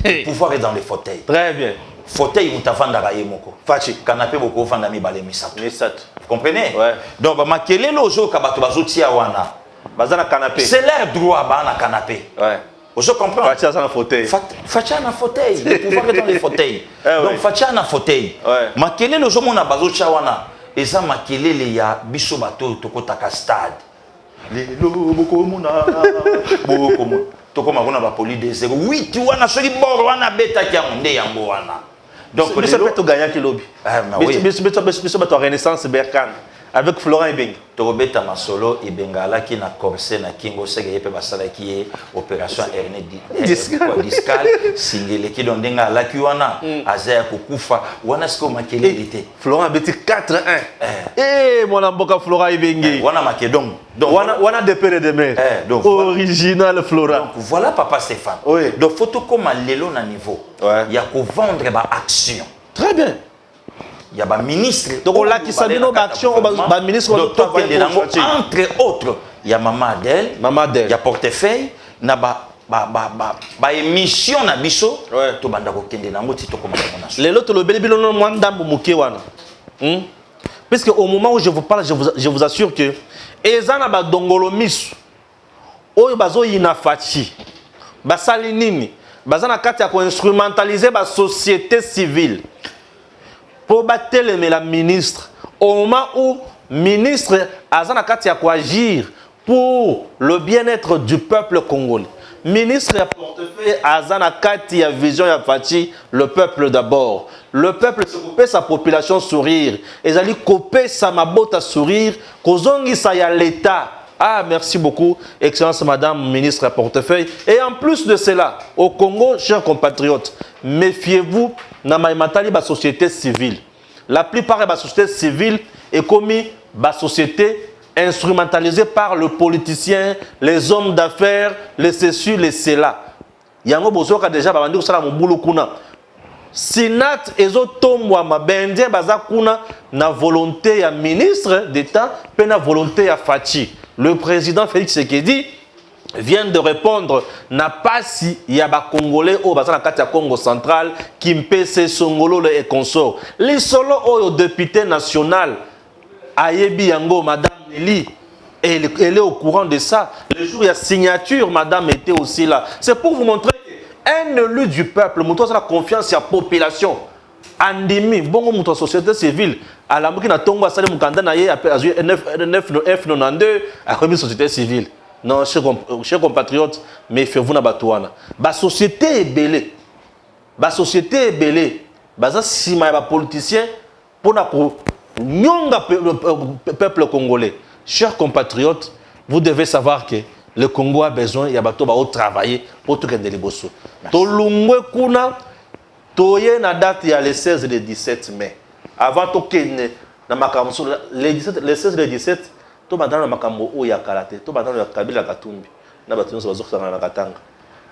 Le pouvoir est dans les fauteuils. Très bien. Fauteuil mutavanda raye moko. Fachi. Canapé boko vanda mi balé misato. Misato. Vous comprenez? Ouais. Donc ba makele lozo kabato bazotia wana. Bazana canapé. C'est leur droit ba na canapé. Ouais. Je comprends. Fatia dans le fauteuil. Fatia na fauteuil. Le pouvoir est dans les fauteuils. Donc Fatia na fauteuil. Ouais. Makele lozo mona bazotia wana. Eza makele le ya biso bato tokotaka stade. Lelo boko mona. Boko mona. Toko makona ba poli de 08 wana soki boro wana beta ki amonde yango wana. Donc le seul peut gagner qui lobby. Ah oui. Biso bato Renaissance Berkane avec Florent Ibeng. Tobeta masolo Ibengala qui na corset na kingo sege yepe basala qui est opération hernie discale singele qui dondenga la ki wana azaya kokufa wana siko makele était. Florent beti 4-1. Eh mon amboka Florent Ibeng. Wana makedon. Donc wana de père et de mère. Donc original Florent. Donc voilà papa Stéphane. Oui. Donc photo comme lelo na niveau. Il y a ko vendre ba action. Très bien. Il y a un ministre. Donc on l'a qui s'habille nos actions, un ministre entre autres, il y a Maman Adèle, il y a portefeuille, il y a émission na biso, to banda ko kende na moti to ko makona. Les autres le bel bilan mwanda muke wana. Parce que au moment où je vous parle, je vous assure que ezana ba dongolo misu. Oyo bazo yina fachi. Basali nini? Bazana kati ya ko instrumentaliser ba société civile. Pour battre la ministre, au moment où le ministre Azana Katia a agir pour le bien-être du peuple congolais. Ministre a portefeuille Azana Katia vision ya Fati, le peuple d'abord. Le peuple se couper sa population sourire. Et allez couper sa mabota sourire, kozongi sa ya l'État. Ah, merci beaucoup, Excellence Madame Ministre à portefeuille. Et en plus de cela, au Congo, chers compatriotes, méfiez-vous, Namaïmatali, la société civile. La plupart de la société civile est comme la société instrumentalisé par le politicien, les hommes d'affaires, les ceci, les cela. Yango bozoka déjà babandi kosala mobulu kuna. Sinat ezotombwa mabendien baza kuna na volonté ya ministre d'État, pe na volonté ya Fachi. Le président Félix Tshisekedi vient de répondre na pasi ya ba congolais au baza na kati ya Congo central Kimpese Songolo et consort. Les solo au député national Ayebi Yango madame Nelly, elle est au courant de ça. Le jour il y a signature, madame était aussi là. C'est pour vous montrer un élu du peuple, montre la confiance à la population. Andimi, bon montre la société civile. À la mouki na tongo a salé mukanda na ye après F92 a remis société civile. Non, chers compatriotes, mais faites-vous na batouana. Ba société est belée. Ba société est belée. Baza sima ba politicien pour na ko nyonga peuple congolais. Chers compatriotes, vous devez savoir que le Congo a besoin, il y a bateau ba travailler pour tout que de liboso. To lungwe kuna toye na date il y a le 16 et le 17 mai. Avant to kene na makambo les 16 et le 17 to badana na makambo o ya karate, to badana ya Kabila Katumbi. Na bato nso bazokanga na Katanga.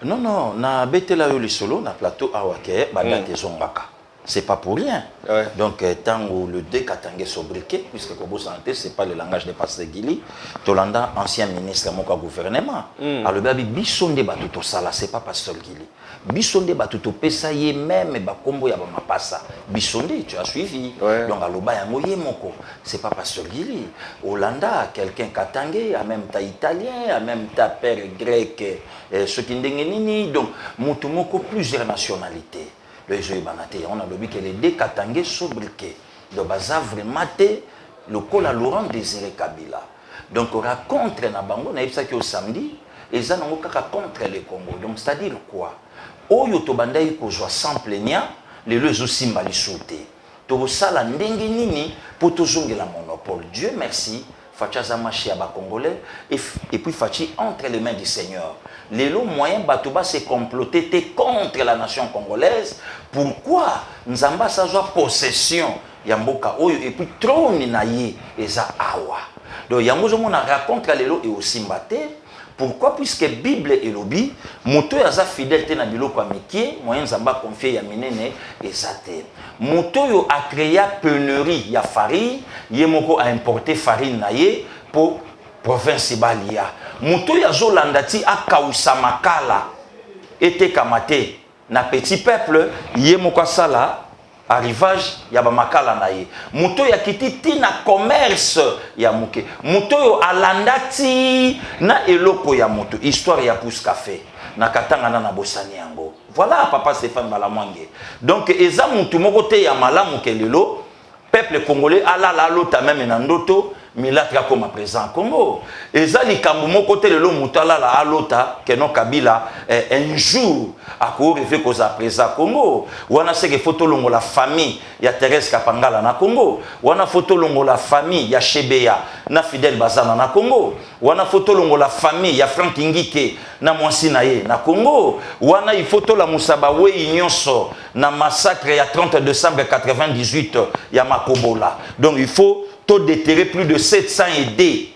Non non, na betela yo lisolo na plateau awake badate zombaka. C'est pas pour rien. Ouais. Donc, tant que le décatangé sobriquet, puisque Kobo Santé, ce n'est pas le langage de Pasteur Guili, Tolanda, ancien ministre de mon gouvernement. Alors, Bissonde Batuto Sala, ce n'est pas Pasteur Guili. Bissonde Batuto Pesaye, même Bakombo Yabama Passa. Bissonde, tu as suivi. Ouais. Donc, Aloba Yamoye Moko, ce n'est pas Pasteur Guili. Hollanda, quelqu'un katangé, en même temps italien, en même temps père grec, ce qui n'est donc, Moutoumoko, plusieurs nationalités. Le jeu banaté, on a le que les décatangés sobriqués. Donc, baza vraiment le col à Laurent Désiré Kabila. Donc, on raconte na bango, on a eu ça au samedi, et ça on a contre le Congo. Donc, c'est-à-dire quoi? Oyo to bandaï ko joie sans plaignant, les deux aussi mal sauté. To sala ndenge nini pour toujours la monopole. Dieu merci. Fachaza marché à bas congolais et puis Fachi entre les mains du Seigneur. Les lots moyens Batouba s'est comploté contre la nation congolaise. Pourquoi Nzamba sa joie possession Yamboka Oyo et puis trône naye et za awa. Donc Yambozo mon raconte les lots et aussi mbaté. Pourquoi? Puisque Bible et lobby, moto yaza fidèle na bilokoamikie, moyen Nzamba confié ya minene et zate. Moto yo a créé pénurie ya farine, yemoko a importé farine naye pour province Balia. Moto ya zolandati a kausa makala ete kamate na petit peuple yemoko sala arrivage ya ba makala naye. Moto ya kititi na commerce ya muke. Moto yo alandati na eloko ya moto. Histoire ya pousse café. Na katanga na bosani yango. Voilà papa Stéphane Balamwange. Donc eza mutu moko te ya malamu kelelo peuple congolais ala la lota même na ndoto milatra comme présent Congo. Eza likambo moko te lelo mutala la alota que non Kabila un jour a rêvé qu'on a présent Congo. Wana seke photo longo la famille ya Thérèse Kapangala na Congo. Wana photo longo la famille ya Chebeya na Fidel Bazana na Congo. Wana photo longo la famille ya Frank Ngike na Mwasi naye na Congo. Wana il photo la Musaba Wei Nyonso na massacre ya 30 décembre 98 ya Makobola. Donc il faut déterrer plus de 700 aidés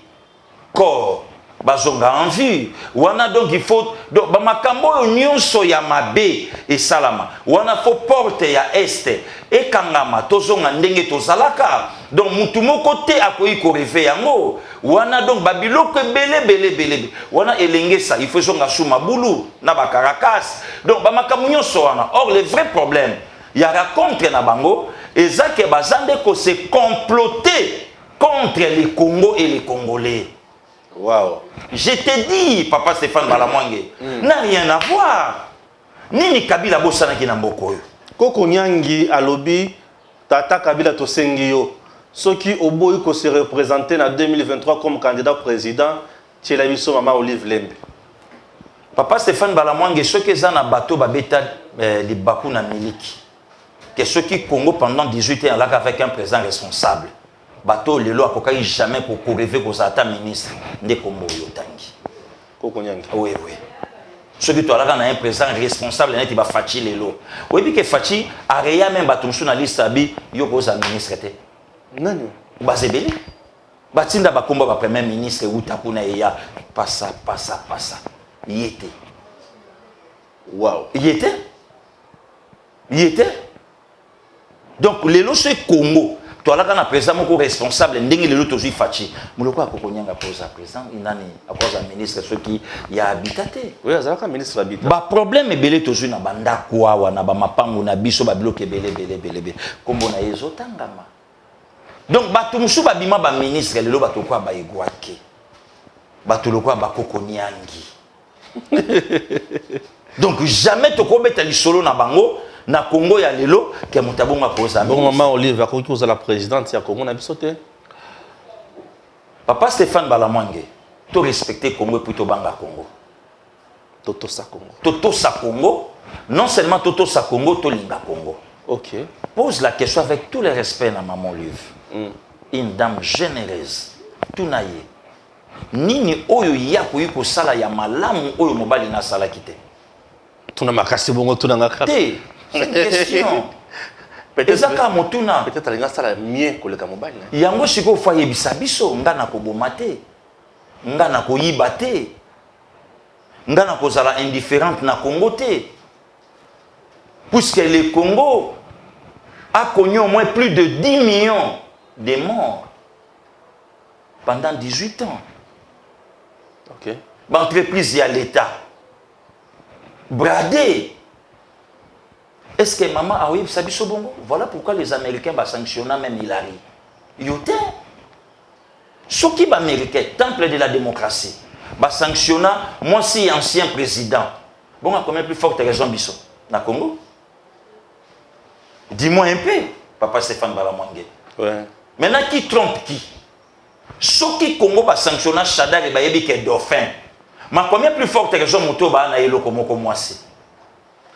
corps bazonga en vue. Wana donc il faut donc bamakambo nyonso ya mabe et salama. Wana faut porte ya este et kangama tozonga ndenge tozalaka. Donc mutu moko te akoyi ko rêver yango. Wana donc babiloko belé. Wana elengesa il faut zonga suma bulu na bakarakas. Donc bamakambo nyonso wana. Or le vrai problème il y a raconte na bango et ça que bazande ko se comploter contre les Congo et les Congolais. Waouh. Je te dis, papa Stéphane Balamwange, n'a rien à voir. Nini Kabila bosana ki na mboko yo. Koko Nyangi alobi tata Kabila to sengio. Ceux qui au bout ko se représenter en 2023 comme candidat président, Tchela biso mama Olive Lembe. Papa Stéphane Balamwange ceux qui za na bateau babeta les baku na miliki. Que ceux qui Congo pendant 18 ans là avec un président responsable. Bateau les lois kokai jamais pour rêver aux atta ministre de Congo yotangi. Koko Nyangi. Oui. Ceux qui toient là un président responsable net il va Fachi les lois. Oui puis que Fachi a rien même batumsu na liste abi yo koza ministre té. Nani? Bazebeli. batinda bakomba ba premier ministre uta kuna ya passa. Y était. Waouh. Y était. Donc les lois c'est Congo. Toi là quand on président moko responsable ndenge les lois aussi fachi. Muloko akokonyanga posa président inani à cause un ministre ceux qui y a habitaté. Oui, ça va ministre habite. Ba problème ebele tozu na banda kwa wana ba mapango na biso ba bloquer belé. Kombo na ezotangama. Donc bato musu ba bima ba ministre lelo bato kwa ba egwake. Bato lokwa ba kokoniangi. Donc jamais to kobeta lisolo na bango na Congo ya lelo ke mutabonga poza. Bon maman Olive akoki koza la présidente ya Congo na bisote. Papa Stéphane Balamwange, to respecter Congo et puis to banga Congo. Toto sa Congo. Toto sa Congo, non seulement Toto sa Congo, to linga Congo. OK. Pose la question avec tout le respect na maman Olive. Une dame généreuse. Tout naïe. Nini oyo ya ko sala ya malamu oyo mobali na sala kite. Tuna makasi bongo tuna ngaka. C'est une question. Peut-être alinga sala mien koleka mobali. Yango siko fa yebisa biso ngana ko bomate. Ngana ko yibate. Ngana ko sala indifférente na Congo te. Puisque le Congo a connu au moins plus de 10 millions de morts pendant 18 ans. OK. L'entreprise y a l'État. Bradé. Est-ce que maman a oublié Sabiso Bongo? Voilà pourquoi les Américains vont sanctionner même Hillary. Yote. Ce qui est américain, temple de la démocratie, va sanctionner moi si ancien président. Bon, à combien plus forte raison Bisso? Na Congo? Dis-moi un peu, Papa Stéphane Balamwange. Ouais. Maintenant, qui trompe qui? Ce qui Congo va sanctionner Chadar et Bayebi qui est dauphin. Mais combien plus forte raison Moto va na yelo comme moi c'est?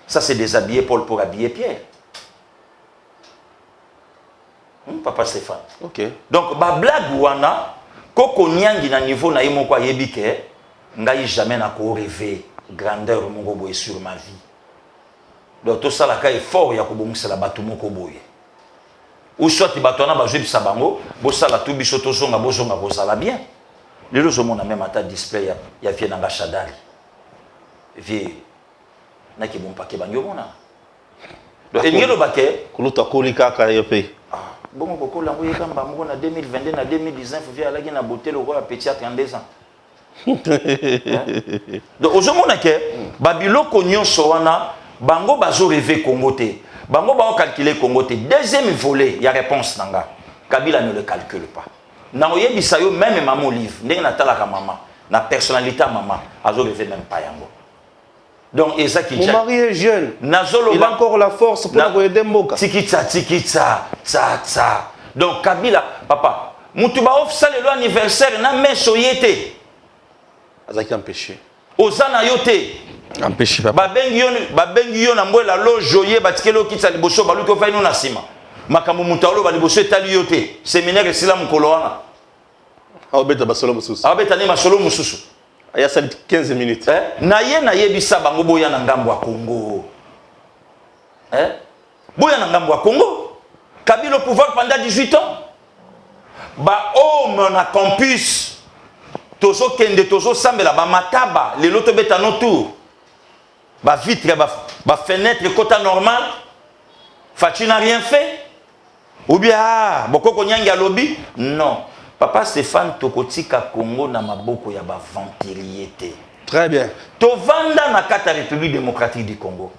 Ça c'est déshabiller Paul pour habiller Pierre. Papa Stéphane. OK. Donc ba blague wana koko nyangi na niveau na yemo kwa yebi ke ngai jamais na ko rêver grandeur mongo boye sur ma vie. Donc tout ça la ka effort ya ko bomisa la batu moko boye. Ou soit batona ba jeu bisa bango bo sala tu biso to zonga bozonga ko sala bien. Lelo zo mona même ata display ya vie na Chadari. Vie na ki bon paquet bango mona. Donc engelo baké kuluta kolika ka yope. Bon, beaucoup de gens en 2022, en 2019, il y a un beauté le roi petit à 32 ans. Donc, aujourd'hui, Babylone Konyon Sowana, Bango Bazo rêvé Congo. Bango Bao calculer Congo. Deuxième volet, il y a réponse Nanga. Kabila ne le calcule pas. Naoye Bisayo, même maman livre, n'est pas la maman, la personnalité maman, Azo rêvé même pas Yango. Donc, Mon mari est jeune. Il a encore la force pour aider Mboka. Tikitsa. Donc, Kabila, papa, Moutouba off ça le anniversaire, n'a même soyété. Azaki empêché. Ozana yote. Empêché, papa. Babengi yon na la loge joye, batikelo kitsa liboso, baluki ofay nou na sima. Makambo mutaulo, baliboso etali yote. Séminaire sila mukoloana. Abeta basolo mususu. Abeta ne masolo mususu. Il y a 15 minutes. Naye bisa bango boya na ngambo ya Congo. Boya na ngambo ya Congo. Kabila au pouvoir pendant 18 ans. Ba homme na campus. Tozo kende tozo sambela ba mataba, les loto beta no tour. Ba vitre ba fenêtre kota normal. Fachi n'a rien fait. Ou bien bokoko nyangi a lobby? Non. Papa Stéphane Tokotika Congo na maboko ya ba ventiliété. Très bien. Tovanda na kata République démocratique du Congo.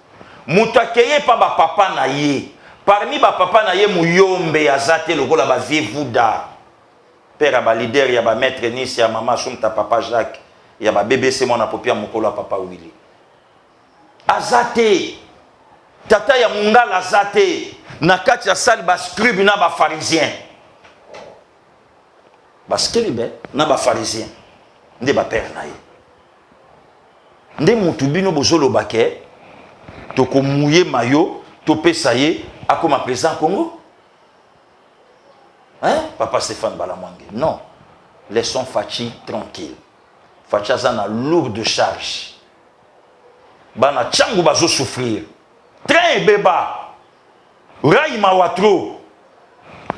Mutakeye pa ba papa na ye. Parmi ba papa na ye muyombe azate lokola ba vie Vouda. Père ba leader ya ba maître Nice ya maman Sumta papa Jacques ya ba BBC mona popia mokolo papa Willy. Azate. Tata ya mungala azate na kati ya salle ba scribe na ba pharisien. Bascribe na ba pharisien nde ba père na ye nde mutu bino bozolo bake to ko mouye mayo to pesa ye akoma président Congo Papa Stéphane Balamwange non, laissons Fachi tranquille. Fachi a na lourde charge bana changu bazo souffrir train beba rai mawatro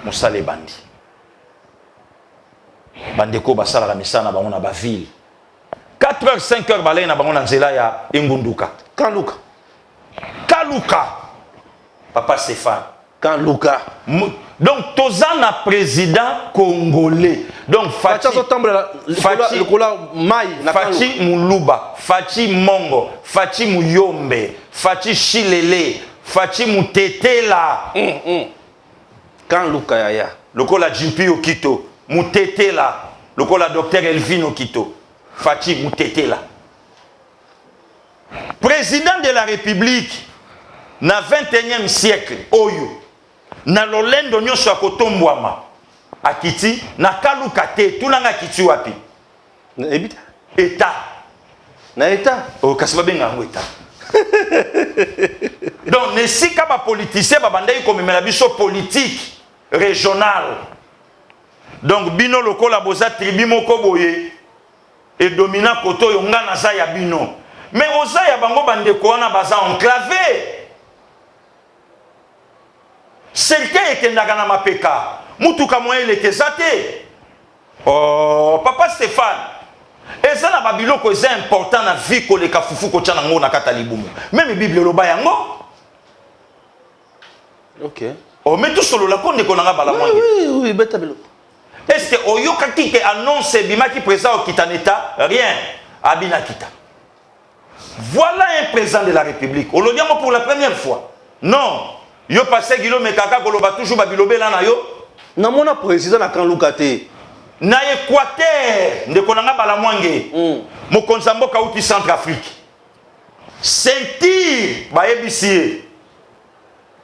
musale bandi bandeko basala la misala na bango na ba ville 4h 5h balai na bango na nzela ya Engunduka Kaluka. papa Stéphane Kaluka. donc tozana président congolais donc Fachi le cola mai na Fachi Muluba, Fachi Mongo, Fachi Muyombe, Fachi Chilele, Fachi Mutetela. Kaluka yaya. Le cola Jimpi Okito, Mutetela. Le cola docteur Elvin Okito, Fachi Mutetela. Président de la République, na 21e siècle, Oyo, na lolendo nyonso akotombwama, akiti, na Kaluka te, tunanga kiti wapi. Ebita. État. Na état. Oh, kasi babenga ngo état. Donc, ne si ka ba politicien ba bandai komemela biso politique régionale. Donc, bino lokola boza tribu moko boye et dominant koto yo ngana za ya bino. Mais oza ya bango bandeko wana baza enclavé. Selke ekendaka na mapeka. Mutuka moye lekeza te. Oh, papa Stéphane. Et ça na babiloko c'est important na vie ko le kafufu ko tshana ngo na kata libumu. Même Bible loba yango. OK. Oh mais tout solo la konde ko nanga bala mwangi. Oui, beta belo. Est-ce que oyoka ki ke annonce bima ki président au Kitaneta rien abina kita. Voilà un président de la République. On le dit pour la première fois. Non. Yo passé Guillaume Mekaka ko loba toujours babilobe là na yo. Na mona président na Kaluka te. Na Équateur ndeko nanga bala mwange mokonzi mboka uti Centrafrique sentir bayebisie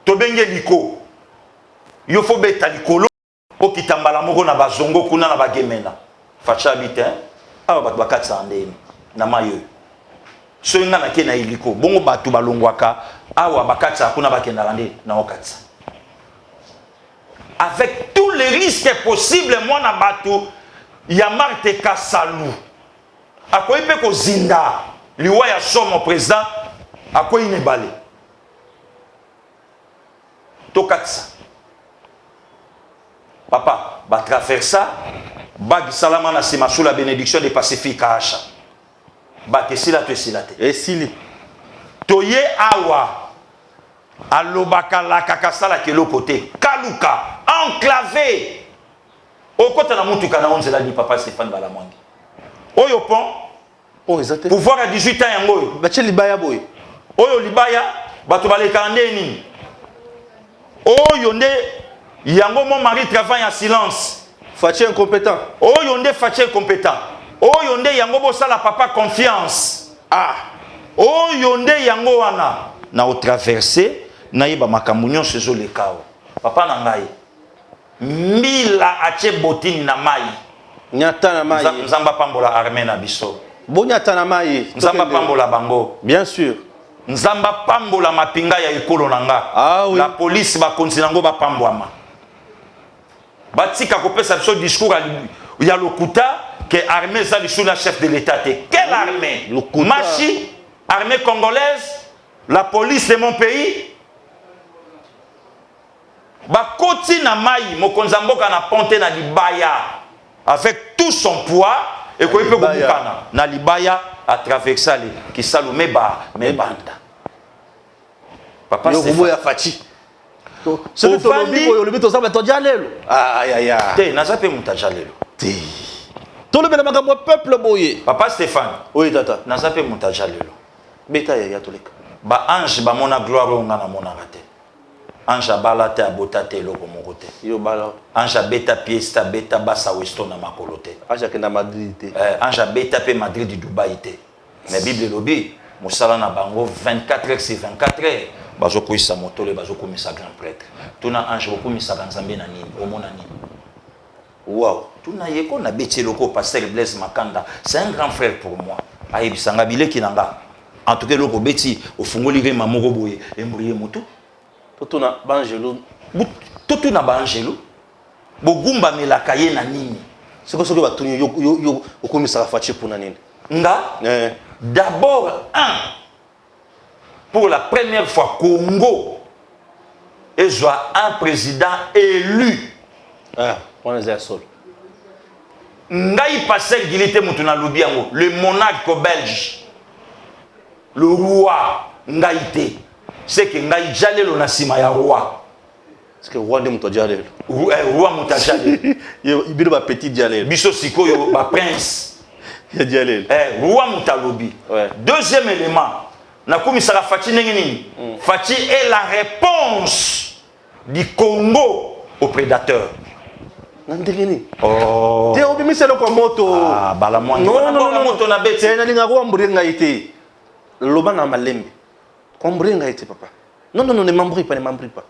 tobenge liko yo fo beta likolo okitambala moko na bazongo kuna na bagemena facha bitin awa bato bakatsa ndeni na mayo so nga na ke na iliko bongo bato balongwaka awa bakatsa kuna bakenda ndeni na okatsa avec tous les risques possibles, moi na bato ya Marte Kasalu. Akoyi pe ko zinda liwa ya somo président akoyi ne balé. Tokatsa. Papa, ba traversa ba salama na sima sous la bénédiction de Pacifique Acha. Ba kesila to esilate. Esili. Toye awa. Alobaka la kakasala kelo côté Kaluka enclavé au côté na mutuka na onzela di papa Stéphane Balamwangi oyo pont Oh exactement pouvoir à 18 ans yango bache libaya boy oyo libaya bato baleka ndeni oyo nde yango mon mari travaille en silence Fachi incompétent oyo nde Fachi incompétent oyo nde yango bosala papa confiance oyo nde yango wana na o traverser na yeba makambo nyonso ezoleka papa na ngai mbila ache botini na mai nyata na mai nzamba pambola armée na biso bonyata na mai nzamba pambola bango bien sûr nzamba pambola mapinga ya ekolo nanga oui. La police bakonzi nango bapambwama batika kopesa biso discours ya lokuta que armée za biso na chef de l'état te quelle armée Machi armée congolaise la police de mon pays bakoti na mai mokonza mboka na ponte na libaya avec tout son poids et ko ipe kubukana na libaya à traverser les qui salume ba mebanda papa yo kubo ya Fachi c'est le tolobi ko yo lebito za bato jalelo te nazape mutajalelo te tolobela makambo peuple boye papa Stéphane oui tata nazape mutajalelo beta ya toleka ba ange ba mona gloire nga na mona raté ange abala te abota te eloko moko te yo bala ange abeta piesta beta basa westo na makolo te ange akenda Madrid te ange abeta pe Madrid du Dubaï te mais Bible lobi mosala na bango 24 heures sur 24 heures bazokoyisa motole bazokomisa grand prêtre tuna ange bokomisaka nzambe na nini omona nini wow tuna yeko na beti eloko pasteur Blaise Makanda c'est un grand frère pour moi ayebisanga bileki nanga en tout cas eloko beti ofungoli rema moko boye embrouiller moto totuna bangelo totuna bangelo bogumba melaka ye na nini siko soko batuni yo okomisaka Fachi pona nini nga d'abord pour la première fois Congo et soit un président élu on est à sol ngai Pasteur Gilité mutuna lubiango, le monarque belge, le roi ngaïté, c'est que ngai jalelo na sima ya roi. Est-ce que roi de muto jalelo? Roi muta jalelo. Ibiro ba petit jalelo. Biso sikoyo ba prince. Ya jalelo. Roi muta lobi. Deuxième élément, na komisaka Fachi nengeni. Fachi est la réponse du Congo aux prédateurs. Nandegeni. Oh. Te obimise lo kwa moto. Ah, bala mwangi. Non, moto na bete. C'est na linga ko ambure ngaite. Loba na malembe. Ko ambure ngaite papa. Non, ne m'embrouille pas.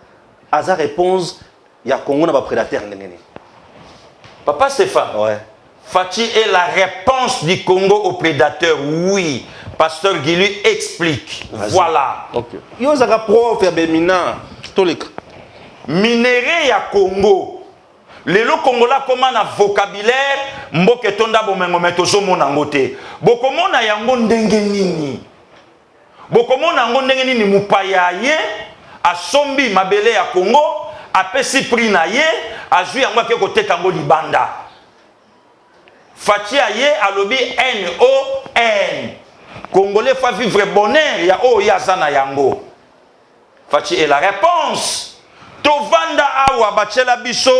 Aza réponse ya Congo na ba prédateur ndengeni. Papa Stéphane. Ouais. Fachi est la réponse du Congo aux prédateurs. Oui. Pasteur Guy lui explique. Voilà. OK. Yo zaka prof ya bemina. Toleka. Minéré ya Congo. Lelo Congola comment na vocabulaire mboke tonda bomengo metozo mona ngote. Bokomona yango ndenge nini. Bokomona yango ndenge nini mupaya ye asombi mabele ya Congo apesi prix na ye azui yango ke koteka ngo libanda. Fachi ye alobi N-O-N. Congolais faut vivre bonheur ya o yazana yango. Fachi est la réponse. Tovanda awa bachela biso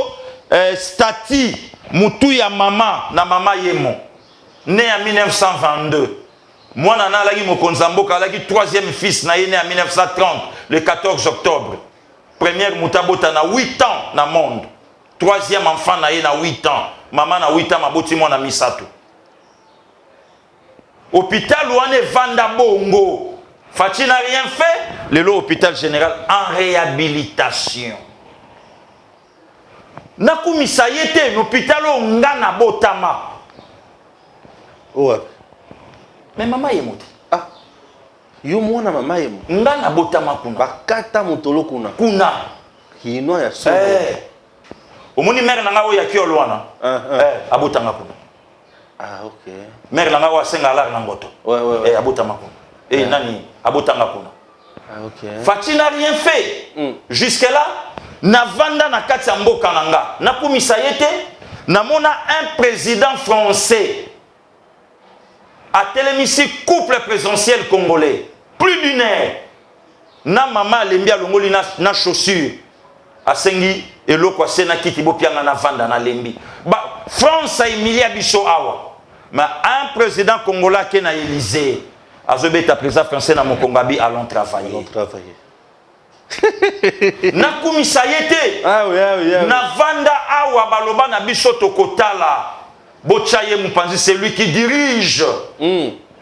stati mutu ya mama na mama yemo. Né en 1922. Moi nana lagi mokonza mboka lagi troisième fils na né en 1930 le 14 octobre. Première mutabota na 8 ans na monde. Troisième enfant na 8 ans. Maman na 8 ans maboti mwana misato. Hôpital ouane vanda bongo. Fachi n'a rien fait. Le hôpital général en réhabilitation. Nakumisa yete l'hôpital ngana botama. Ouais. Mais maman yemoti. Ah. Yo mwana mama yemo. Ngana botama kuna. Bakata mutolo kuna. Kuna. Kino ya so. Omoni mère nanga oya kiolwana. Abotanga kuna. Ah, OK. Mère nanga wa senga la ngoto. Ouais. Abotama kuna. Nani abotanga kuna. Ah, OK. Fachi n'a rien fait. Jusque là, navanda na kati ya mboka nanga. Nakumisa yete namona un président français a télémisi couple présidentiel congolais. Plus d'une heure. Na mama lembia longoli na chaussure. Asengi eloko asena kiti bopianga na vanda na lembi. Ba France a emilia biso awa. Mais un président congolais qui na Élysée. Azobeta président français na Mokongabi allons travailler. Nakumisa yete. Ah oui. Na vanda awa baloba na biso tokotala. Bochaye Moupanzi, c'est lui qui dirige.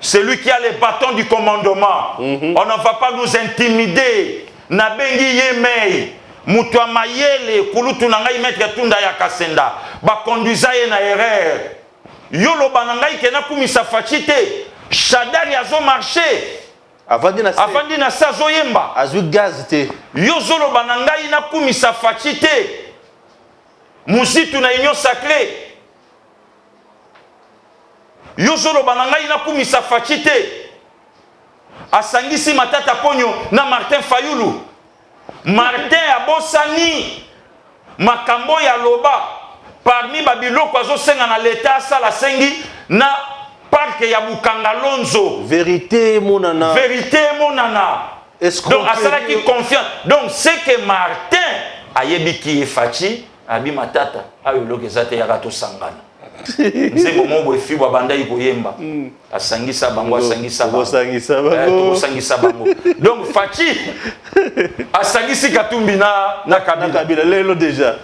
C'est lui qui a les bâtons du commandement. On ne va pas nous intimider. Nabengi yemei. Mutwa mayele kulutu nangai maître tunda ya kasenda. Ba conduisa ye na erreur. Yolo banangai kena kumisa fachite. Shadari azo marché. Avandi na sazo yemba. Azu gaz te. Yo zolo banangai na kumisa fachite. Musitu na union sacrée. Yo zolo banangai na kumisa fachite. Asangisi matata ponyo na Martin Fayulu. Martin abosani makambo ya loba parmi babiloko azosenga na l'état sala sengi na parc ya Bukangalonzo. Vérité monana. Donc asala qui confiance. Donc c'est que Martin ayebi ki Fachi abi matata ayo lokezate ya rato sangana. Nzembo mobo efibwa bandai koyemba. Asangisa bango. Donc Fachi asangisi Katumbi na Kabila lelo déjà.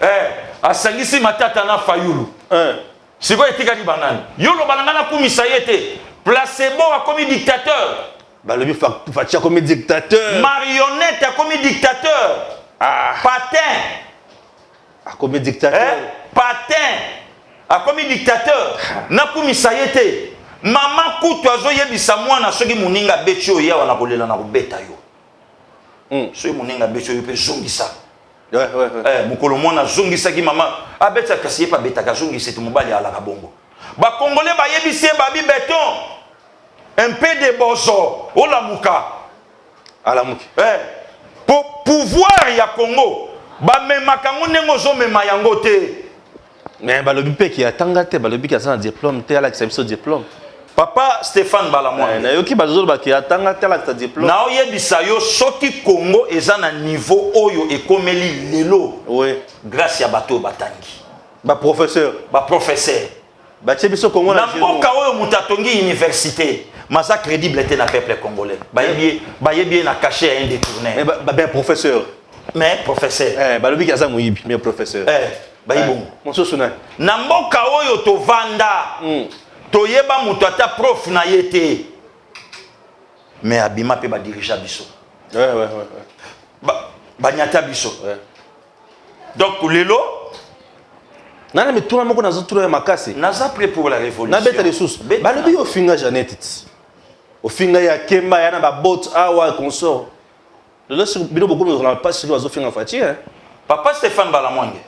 Asangisi matata na Fayulu. Siko etikali banani. Yolo banangana kumisa yete. Placebo a commis dictateur. Balobi Fachi a commis dictateur. Marionnette a commis dictateur. Patin a commis dictateur. Patin a commis dictateur. Nakumisa yete. Mama kutu azo yebisa mwana soki muninga betio ya wana kolela na kubeta yo. Soki muninga betio yo pe zongisa. Mukolo mwana zongisa ki mama abeta kasi yepa beta ka zongisa tu mobali ala ka bongo. Ba congolais ba yebisi babi béton. Un peu de bozo ola muka. Ala muki. Pour pouvoir ya Congo ba memaka ngongo zo mema yango te. Mais balobi pe qui atanga te balobi qui a un diplôme te ala qui sa diplôme. Papa Stéphane Balamwanga. Na yoki bazolo ba qui atanga te ala qui sa diplôme. Na oyebisa yo soki Congo eza na niveau oyo ekomeli lelo. Oui. Grâce à bateau batangi. Ba professeur. Ba professeur. Ba tchebiso Congo na mboka oyo mutatongi université. Masa crédible était na peuple congolais. Ba yebi na caché un détourné. Mais ben professeur. Mais professeur. Balobi qui a ça moyibi mais professeur. Bon. Mon sosuna. Na mboka oyo to vanda. Toyeba mutu ata prof na yete. Mais abima pe ba dirija biso. Ouais. Ba nyata biso. Donc lelo nana mais tout le monde nazo trouver makasi. Naza prêt pour la révolution. Na beta les sous. Balobi au finga Janet. Au finga ya Kemba ya na ba bot awa consort. Lelo sur bino beaucoup on pas sur ozo finga fati hein. Papa Stéphane Balamwanga.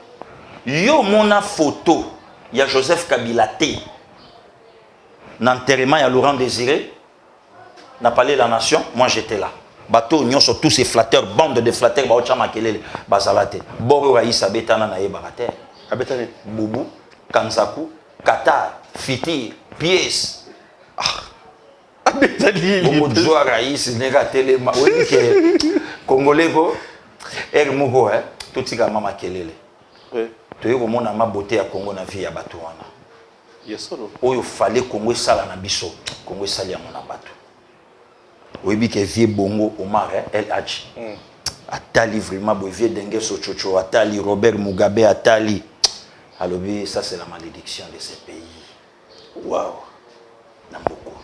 Yo mona photo ya Joseph Kabila te. N'enterrement ya Laurent Désiré. N'a parlé la nation, moi j'étais là. Bateau nyonso tous ces flatteurs, bande de flatteurs ba ochama kelele bazalate. Boro Raïssa betana na yebarate. Abetane Boubou, Kansaku, Qatar, Fiti, Pièce. Abetali. Boubou Joa Raïs, nega télé ma. Oui que Congolais ko moko hein, tout tika mama kelele. Oui. Toyo ko mona ma beauté ya Congo na vie ya bato wana. Yesolo. Oyo fallait Congo sala na biso, Congo sali ya mona bato. Oyebi ke vie bongo Omar El Hadji. Atali vraiment bo vie dengue Sochocho, Atali Robert Mugabe, Atali. Alobi ça c'est la malédiction de ces pays. Waouh. Na beaucoup.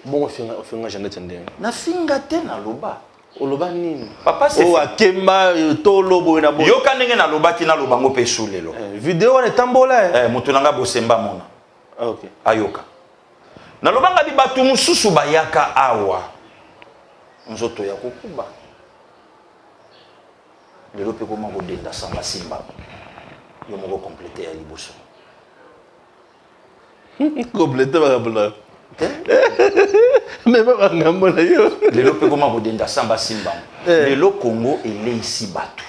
Bon finga Janet ndenge. Na finga te na loba. Oloba nini? Papa c'est o akemba to lobo na bo. Yo kanenge na loba ti na loba ngo pe sulelo. Vidéo na tambola mutu nanga bosemba mona. Ah OK. Ayoka. Na loba nga bi batu mususu bayaka awa. Nzoto ya kokuba. Lelo pe koma kodenda samba simba. Yo moko compléter ya liboso. Compléter ba bla. Mais ba ngambo na yo. Lelo pe koma kodenda samba simba. Lelo Congo ele ici batu.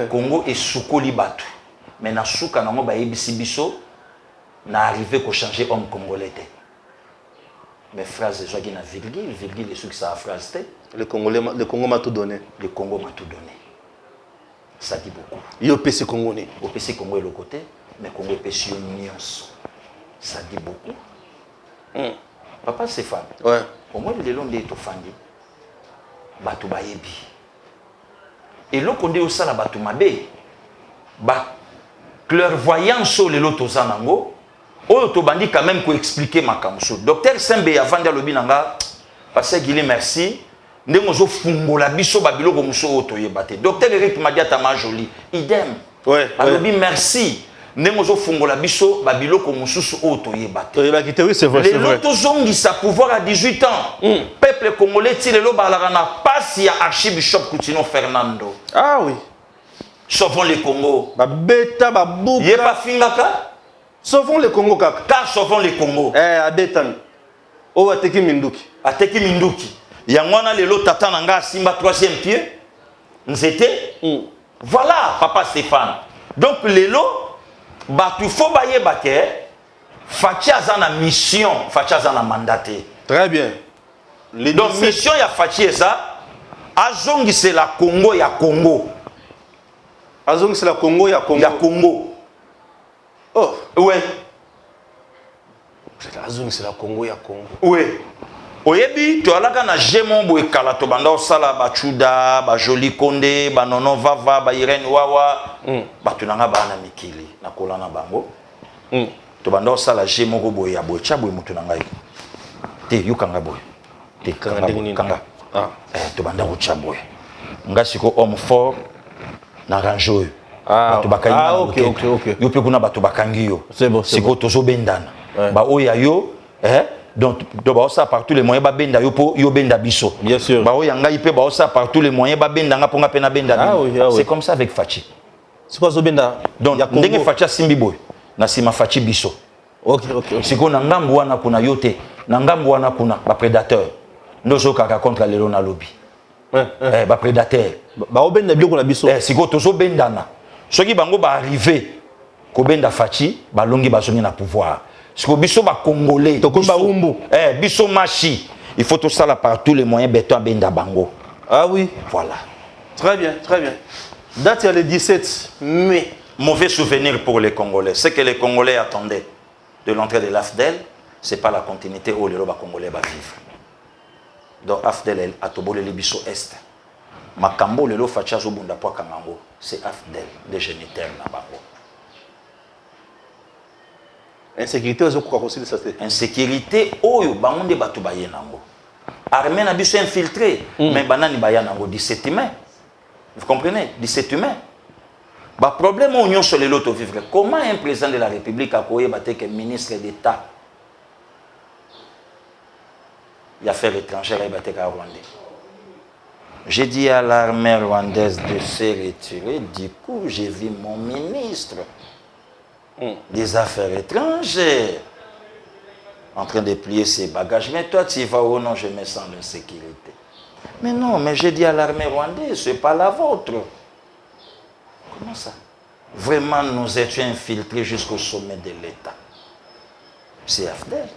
Congo est sukoli batu. Mais na suka nango ba yebisi biso na arrivé ko changer homme congolais. Mes phrases sont qui na virgule est ça phrase te. Le Congo m'a tout donné. Le Congo m'a tout donné. Ça dit beaucoup. Yo PC congolais. Au PC Congo est le côté, mais Congo est PC union. Ça dit beaucoup. Papa Stéphane. Ouais. Au moins le long de to fandi. Batu bayebi. Et lo konde au sala batu mabe. Ba clairvoyance le lo tozanango. Oh, to bandi quand même ko expliquer makamso. Docteur Sembe avant de lobinanga parce qu'il merci. Ndemo zo fungola biso babilo ko muso oto yebate. Docteur Eric Madiata ma joli. Idem. Ouais. Alobi merci. Ndemo zo fungola biso babilo ko mususu oto yebate. To yebaki oui c'est vrai c'est vrai. Les tozongi sa pouvoir à 18 ans. Peuple congolais tire lo balarana passe ya archibishop Coutinho Fernando. Ah oui. Sauvons le Congo. Ba beta ba buka. Yeba fingaka. Sauvons le Congo kaka. Car sauvons le Congo. Abetan. O ateki minduki. Ateki minduki. Yangwana lelo tata nanga simba 3e pied. Nzete. Voilà papa Stéphane. Donc lelo batu fo baye bake Fachi azana mission, Fachi azana mandaté. Très bien. Donc mission ya Fachi eza azongi c'est la Congo ya Congo. Azongi c'est la Congo ya Congo. Ya Congo. Oh, ouais. Azongi c'est la Congo ya Congo. Ouais. Oyebi to alaka na jemon bo ekala to banda osala ba chuda, ba joli konde, ba nono vava, ba Irene wawa. Batu nanga bana mikili na kolana bango. To banda osala jemon go boya bo cha boy mutu nanga. Te yukanga boy. Te kanga. Ah. To banda go cha boy. Nga siko homme fort na ranjo. Ah, ok. Yo pe kuna batu bakangi yo. C'est bon. Siko tozo bendana. Ba oya yo, donc ba ça par tous les moyens ba benda yo po yo benda biso. Bien sûr. Ba oya ngai pe ba ça par tous les moyens ba benda nga ponga pena benda. C'est comme ça avec Fachi. C'est quoi zo benda? Donc ndenge Fachi simbi boy na sima Fachi biso. OK. Siko na ngambu wana kuna yote, na ngambu wana kuna ba prédateur. Ndozo kaka contre les lona lobby. Ba prédateur. Ba obenda biloko na biso. Siko tozo bendana. Soki bango ba arriver Kobenda Fachi, balongi bazongi na pouvoir. Parce que biso ba Congolais, biso machi. Il faut tout ça là par tous les moyens, béton benda bango. Ah oui. Voilà. Très bien, très bien. Date, il y a le 17 mai. Mauvais souvenir pour les Congolais. Ce que les Congolais attendaient de l'entrée de l'AFDEL, ce n'est pas la continuité où les Congolais vont vivre. Donc AFDEL a tobolé les biso est. Makambo lelo facha zo bunda po kangango, c'est AFDEL des géniteurs na bango. Insécurité aux autres aussi ça c'est. Insécurité oyo bangonde batu baye nango. Armée na biso infiltré, mais banani baya nango 17 humains. Vous comprenez? 17 humains. Bah problème au union sur les lots vivre. Comment un président de la République a couru battre que ministre d'État il y a affaires étrangères et battre Rwandais. J'ai dit à l'armée rwandaise de se retirer. Du coup, j'ai vu mon ministre des Affaires étrangères en train de plier ses bagages. Mais toi, tu y vas ou non? Je me sens en sécurité. Mais non, mais j'ai dit à l'armée rwandaise, ce n'est pas la vôtre. Comment ça? Vraiment, nous étions infiltrés jusqu'au sommet de l'État. C'est AFDEL.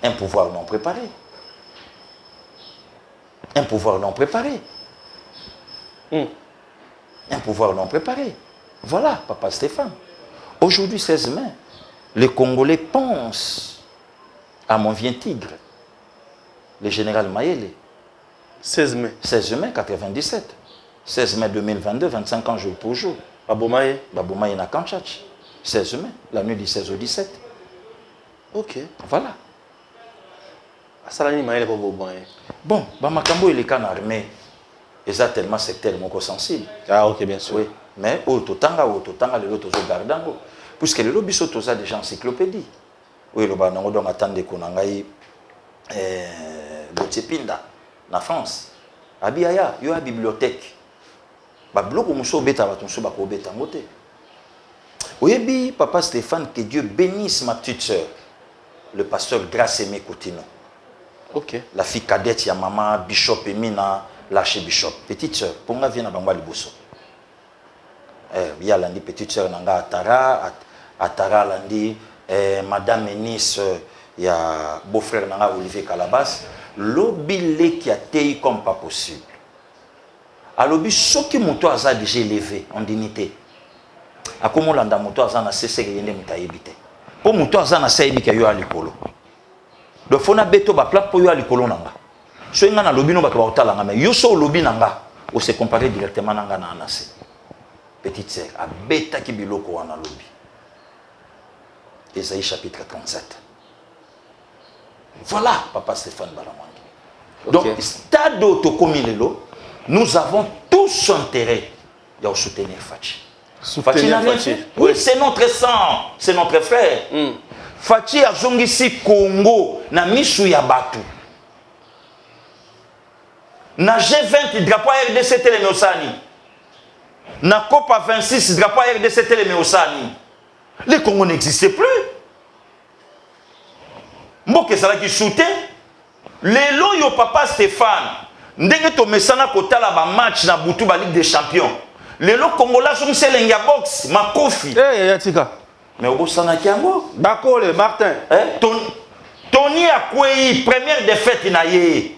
Un pouvoir non préparé. Un pouvoir non préparé. Un pouvoir non préparé. Voilà, Papa Stéphane. Aujourd'hui, 16 mai, les Congolais pensent à mon vieux tigre, le général Mayele. 16 mai. 16 mai 97. 16 mai 2022, 25 ans jour pour jour. Baboumaye. Baboumaye na Kanchach. 16 mai, la nuit du 16 au 17. Ok. Voilà. Asalani Mayele pour Baboumaye. Bon, Bamakambo il est qu'en armée. Et ça tellement secteur mon sensible. Ah ok, bien sûr. Oui. Mais au totanga, les autres gardango. Puisque les lobbies sont tous des gens encyclopédie. Oui, le banango donc attendez qu'on a Botepinda, na France. Abiaya, il y a une bibliothèque. Bloc où nous bêta, nous sommes bêta moté. Oui, Papa Stéphane, que Dieu bénisse ma petite soeur, le pasteur Gracemé Coutino. Ok. La fille cadette, il y a maman Bishop Emina, l'archibishop. Petite soeur, pour moi, viens à Bangwa Liboso. Il y a l'andi petite soeur Nanga Atara l'andi, Madame Enis, il y a beau-frère Nanga Olivier Calabas. L'obile qui a été comme pas possible. Alors, ce qui m'a déjà élevé en dignité. A comment l'anda moto azana cessé de yende mutaibité. Pour moto azana saibi ka yo alikolo. Donc fona beto ba plat po yo alikolo nanga. So nga na lobi no bato ba otala nga mais yo so lobi nanga o se comparer directement nanga na anase. Petite sœur a beta ki biloko wana lobi. Ésaïe chapitre 37. Voilà Papa Stéphane Balamangi. Donc stade autokomilelo, nous avons tous intérêt à soutenir Fachi. Soutenir Fachi. Oui, c'est notre sang, c'est notre frère. Fachi a zongisi Congo na misu ya batu. Na G20 drapeau RDC tele Osani. Na COPA 26 drapeau RDC tele Osani. Les Congos n'existaient plus. Mboke sala ki soutien. Lelo yo Papa Stéphane. Ndenge to mesana kotala ba match na butu ba Ligue des Champions. Lelo Congolais sont se lenga box makofi. Yatika. Mais au bosana kiango. Bakole Martin. Tony Akwei première défaite na ye.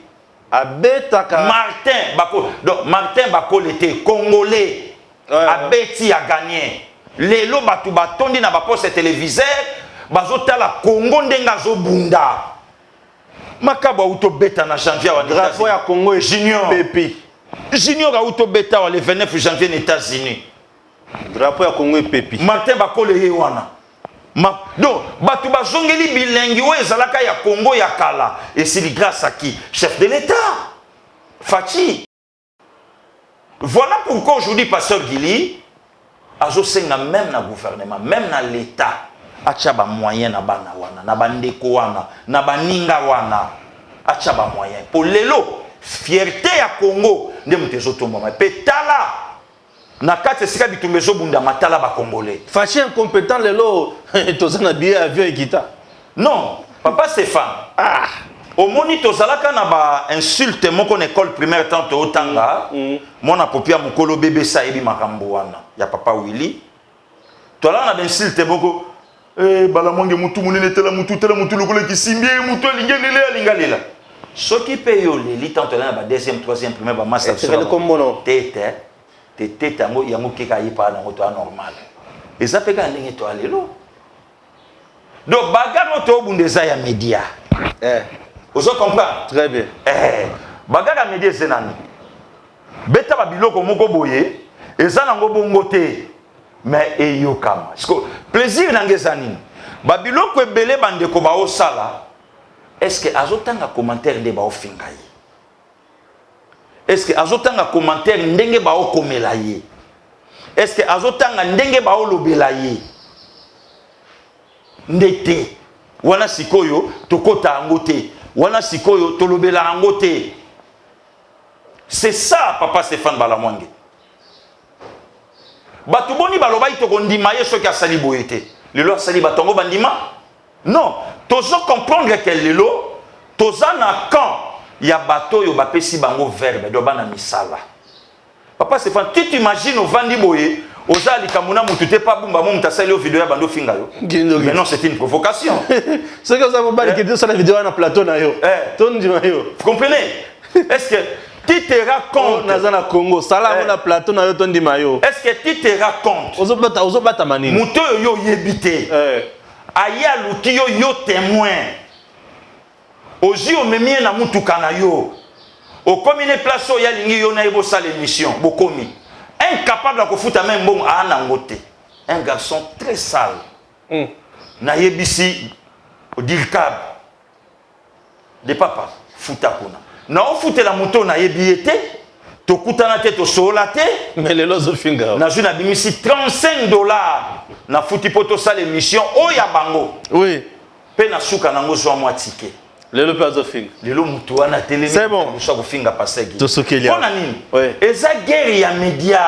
Abetaka. Martin Bako. Donc Martin Bakole était congolais. Abeti a gagné. Lelo batu batondi na ba poste téléviseur bazotala Congo ndenga zo bunda. Makaba auto beta na janvier wa drapeau ya Congo et Junior Pepi. Junior a auto beta le 29 janvier aux États-Unis. Drapeau ya Congo et Pepi. Martin Bakole yewana. Donc batu bazongeli bilengi o ezalaka ya Congo ya kala et c'est grâce à qui? Chef de l'État. Fachi. Voilà pourquoi aujourd'hui pasteur Gili azo senga même na gouvernement, même na l'État. Acha ba moyen na bana wana, na bandeko wana, na baninga wana. Acha ba moyen. Pour lelo, fierté ya Congo, nde mutezo tomba. Petala. Na kate sika bitumbezo bunda matala ba Congolais. Fachi incompétent lelo, tozana billet avion ekita. Non, Papa Stéphane. Au moni tozalaka na ba insulte moko na école primaire tanto otanga. Mona popia mukolo bébé sa ebi makambo wana. Ya Papa Willy. Toi là, on a bien silte beaucoup. Eh, balamonge mutu munene tela mutu lokole kisimbi mutu lingalila. Ce qui paye les tant là ba deuxième, troisième, premier ba master. C'est comme mon tete yango keka yipa na moto normal. Et ça peka ndenge to alelo. Donc bagarre to bundeza ya média. Vous comprenez? Très bien. Bagarre ya média c'est nani? Beta ba biloko moko boye, eza nango bongo te. Mais eyokama. Parce que plaisir nangezani. Ba biloko ebele bandeko ba osala. Est-ce que azotanga commentaire de ba ofinga ye? Est-ce que azotanga commentaire ndenge ba okomela ye? Est-ce que azotanga ndenge ba olobela ye? Ndete. Wana sikoyo tokota angote. Wana sikoyo tolobela angote. C'est ça papa Stéphane Balamwange. Batuboni baloba itoko ndima ye soki asali boyete. Lelo asali batongo bandima? Non, tozo comprendre que lelo toza na quand ya bato yo bapesi bango verbe do bana misala. Papa Stéphane, tu t'imagines au vandi boye, oza likamuna mututé pas bumba mo mutasali o vidéo ya bando finga yo. Mais non, c'est une provocation. Ce que ça va pas que sur la vidéo na plateau na yo. Ton ndima yo. Vous comprenez? Est-ce que tu te racontes na Congo sala na plateau na yo ton ndima yo? Est-ce que tu te racontes? Ozobata manini. Muto yo yebité. Aya luki yo témoin. Ozi o memie na mutuka na yo. Au commune place ya lingi yo na ebo sa l'émission. Bokomi. Incapable de foutre même bon à nangote. Un garçon très sale. Na yebisi au dilkab. De papa futa kuna. Na o fute la moto na yebiete. To kutana te to sola te. Mais les lozo finga. Na juna bimisi $35 na futi poto sa l'émission o ya bango. Oui. Pe na suka nango zo mwa ticket. Lelo pazo finga. Lelo mutu wana télé. C'est bon. Chaque finga passé. Tout ce qu'il y a. On a nini? Oui. Eza guerre ya média.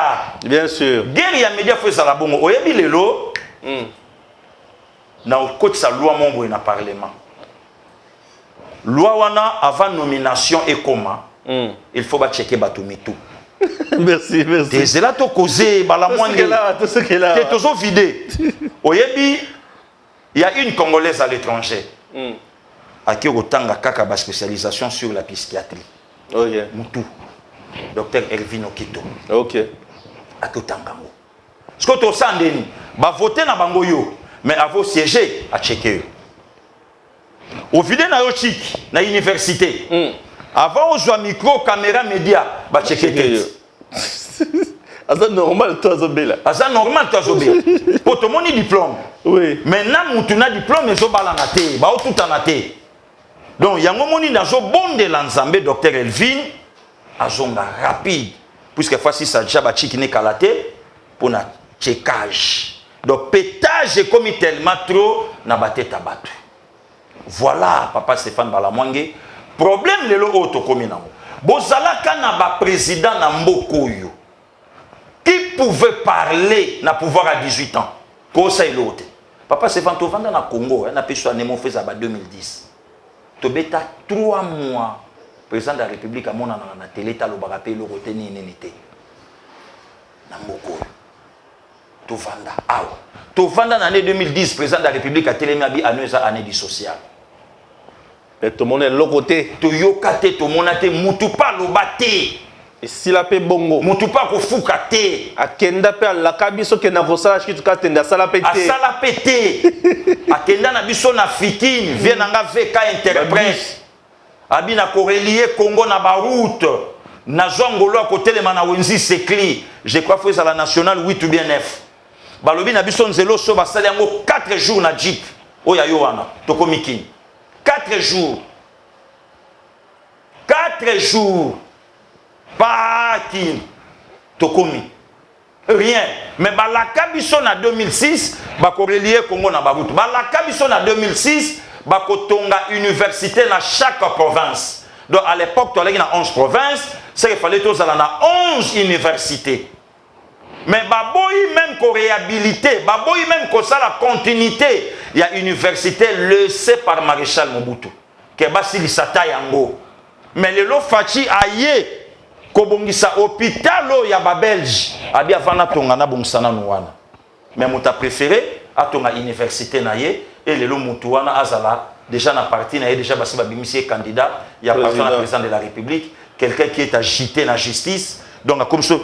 Bien sûr. Guerre ya média faut ça la bongo. Oyebi lelo. Na okoti sa loi mongo na parlement. Loi wana avant nomination et comment. Il faut pas checker Batumitu. Merci, merci. C'est là to causer balamwange. Tout ce qu'il a. T'es toujours vidé. Oyebi, il y a une Congolaise à l'étranger. À qui otanga kaka ba spécialisation sur la psychiatrie. Oh yeah. Mutu. Docteur Elvin Okito. OK. À Totangango. Ce que tu sens ndeni, ba voter na bango yo, mais à vos siéger à checker. Au vidé na yo chik na université. Avant aux micro, caméra, média, bah checker. Asa normal toi zobela. Asa normal toi zobela. Pour tout le monde diplôme. Oui. Maintenant mutuna diplôme et zo balangate, ba tout en té. Donc yango moni na zo bonde lanzambe docteur Elvin azonga rapide puisque fois-ci ça déjà ba chiki ne kalaté pour na checkage. Donc pétage comme tellement trop na bateta batu. Voilà papa Stéphane Balamwange. Problème lelo auto komina. Bozalaka na ba président na mbokoyo. Qui pouvait parler na pouvoir à 18 ans. Kosa ilote. Papa Stéphane Tovanda na Congo, na peso nemo fait ça ba 2010. Tobeta 3 mois président de la République a mona na télé ta lobaka pe lo roteni nenité. Na mbokoyo. Tovanda awa. Tovanda na année 2010 président de la République a télé mabi année du social. Et tout le monde est l'autre côté. Toyokate to monate mutu pa lobate. Et si la paix bongo. Mutu pa ko fukate. Akenda pe la kabiso ke na kosala kitu ka tenda sala pete. Asala pete. Akenda na biso na fikine, vient nga VK interprète. Abi na korelie Congo na ba route. Na zongolo à côté le mana wenzi sekli. Je crois que c'est la nationale 8 ou bien 9. Balobi na biso nzelo so ba sala yango 4 jours na jeep. Oya yo wana tokomikini. 4 jours. 4 jours. Parking. Tokomi. Rien. Mais la Kabison en 2006, Bakorelie Congo na Baruto. La Kabison en 2006, Bakotonga université dans chaque province. Donc à l'époque, tu as 11 provinces, c'est qu'il fallait tous aller dans 11 universités. Mais Baboyi même qu'on réhabilité, Baboyi même qu'on ça la continuité, il y a une université laissée par Maréchal Mobutu. Kebasi Lisata Yango. Mais le lot Fachi aye, Kobongisa hôpital ya ba Belge, abi avana tongana bongsana nuwana. Mais mon ta préféré, à ton université naïe, et le Moutouana Azala, déjà na parti naïe, déjà parce que Bimisi candidat, il y a pas le président de la République, quelqu'un qui est agité dans la justice, donc comme ça,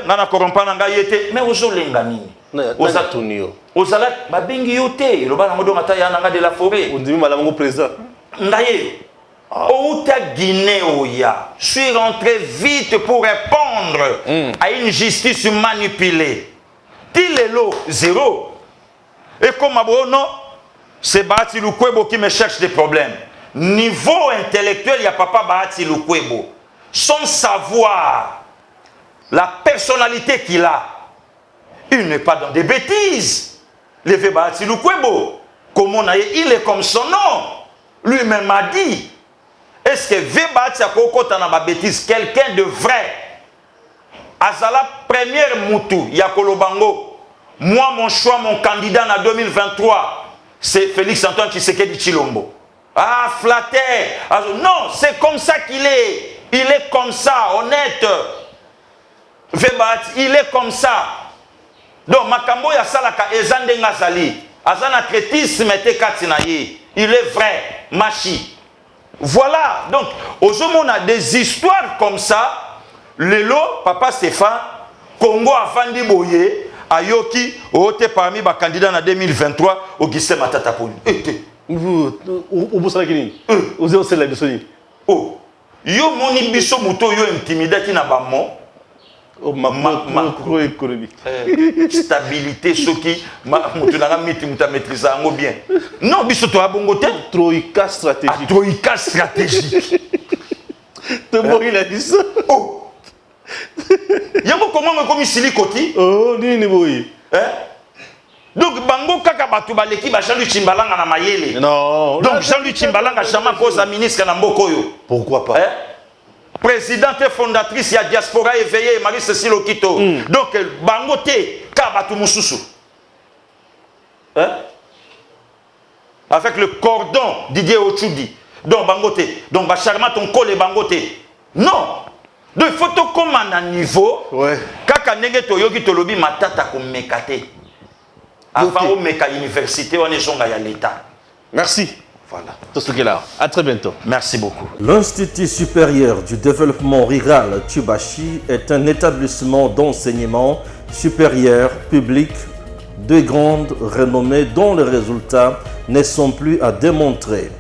nana corrompa nanga yete, mais aux olengani. Aux alat, babingi yote, le bas na modo mataya nanga de la forêt. On dit madame le président. Naïe. Outa Guinée Oya, je suis rentré vite pour répondre à une justice manipulée. Tilelo, zéro. Et comme non, c'est Bahati Lukwebo qui me cherche des problèmes. Niveau intellectuel, il n'y a papa Bahati Lukwebo. Son savoir, la personnalité qu'il a, il n'est pas dans des bêtises. Le fait Bahati Lukwebo, comment il est comme son nom. Lui-même m'a dit. Est-ce que Bahati Lukwebo a bêtise quelqu'un de vrai? Azala première Moutou, Yakolobango. Moi, mon choix, mon candidat en 2023, c'est Félix Antoine Tshisekedi Tshilombo. Ah, flatté. Non, c'est comme ça qu'il est. Il est comme ça, honnête. Bahati, il est comme ça. Donc, Makambo Yasalaka Ezande Ngazali. Azana Kretisme te Katinaye. Il est vrai. Machi. Voilà. Donc, aujourd'hui, on a des histoires comme ça. Lelo, papa Stéphane, Congo a Fandi Boye, Ayoki, Ote parmi les candidats en 2023, Augustin Matata Poli. Vous savez qui est? Vous avez la personne. Oh, yo moni biso muto yo intimidati na bamo. Oh, macro économique. Stabilité, ce qui, muto na miti muta maîtriser en bien. Non, biso to abongote. Troïka stratégique. Troïka stratégique. Te mori la dit ça. Oh. Yango comment me comme silikoti? Oh, ni boy. Donc bango kaka batu baleki ba Jean-Luc Tshimbalanga na mayele. Non. Donc Jean-Luc Tshimbalanga jamais cause à ministre na mboko yo. Pourquoi pas? Présidente et fondatrice ya diaspora éveillée Marie-Cécile Okito. Donc bango te ka batu mususu. Avec le cordon Didier Ochudi. Donc bango te. Donc ba charma ton col bango te. Non. Donc il faut que comme à niveau, kaka nenge to yoki to lobi matata ko mekate. Avant au meka université on est zonga ya l'état. Merci. Voilà. Tout ce qui est là. À très bientôt. Merci beaucoup. L'Institut supérieur du développement rural Tshoubashi est un établissement d'enseignement supérieur public de grande renommée dont les résultats ne sont plus à démontrer.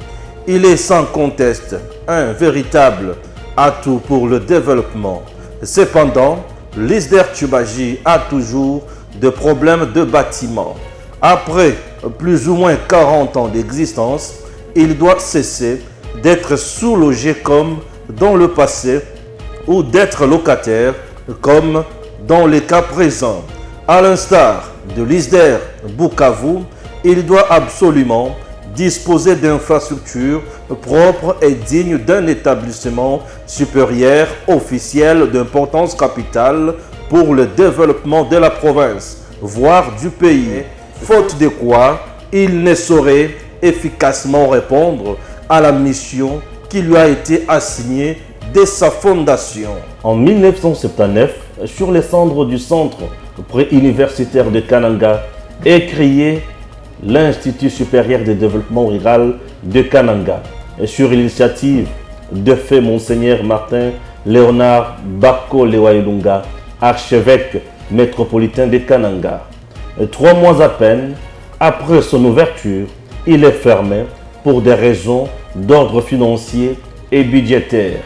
Il est sans conteste un véritable atout pour le développement. Cependant, l'ISDER Tshoubashi a toujours des problèmes de bâtiment. Après plus ou moins 40 ans d'existence, il doit cesser d'être sous-logé comme dans le passé ou d'être locataire comme dans les cas présents. À l'instar de l'ISDER Bukavu, il doit absolument disposer d'infrastructures propres et dignes d'un établissement supérieur officiel d'importance capitale pour le développement de la province, voire du pays, faute de quoi il ne saurait efficacement répondre à la mission qui lui a été assignée dès sa fondation. En 1979, sur les cendres du centre préuniversitaire de Kananga, est créé l'Institut supérieur de développement rural de Kananga, et sur l'initiative de fait Monseigneur Martin Léonard Bako Lewailunga, archevêque métropolitain de Kananga. 3 mois à peine après son ouverture, il est fermé pour des raisons d'ordre financier et budgétaire.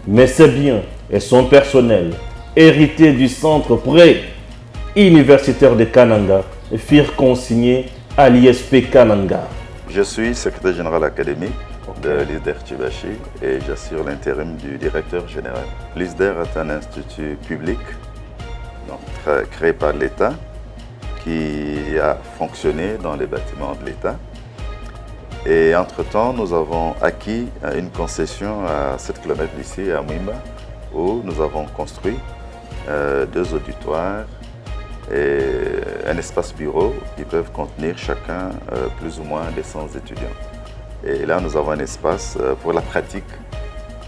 Mais ses biens et son personnel, hérités du centre pré-universitaire de Kananga, furent consignés à l'ISP Kananga. Je suis secrétaire général académique de l'ISDER Tshoubashi et j'assure l'intérim du directeur général. L'ISDER est un institut public donc, créé par l'État qui a fonctionné dans les bâtiments de l'État. Et entre-temps, nous avons acquis une concession à 7 km d'ici, à Mwimba, où nous avons construit 2 auditoires et un espace bureau qui peuvent contenir chacun plus ou moins des 100 étudiants. Et là, nous avons un espace pour la pratique.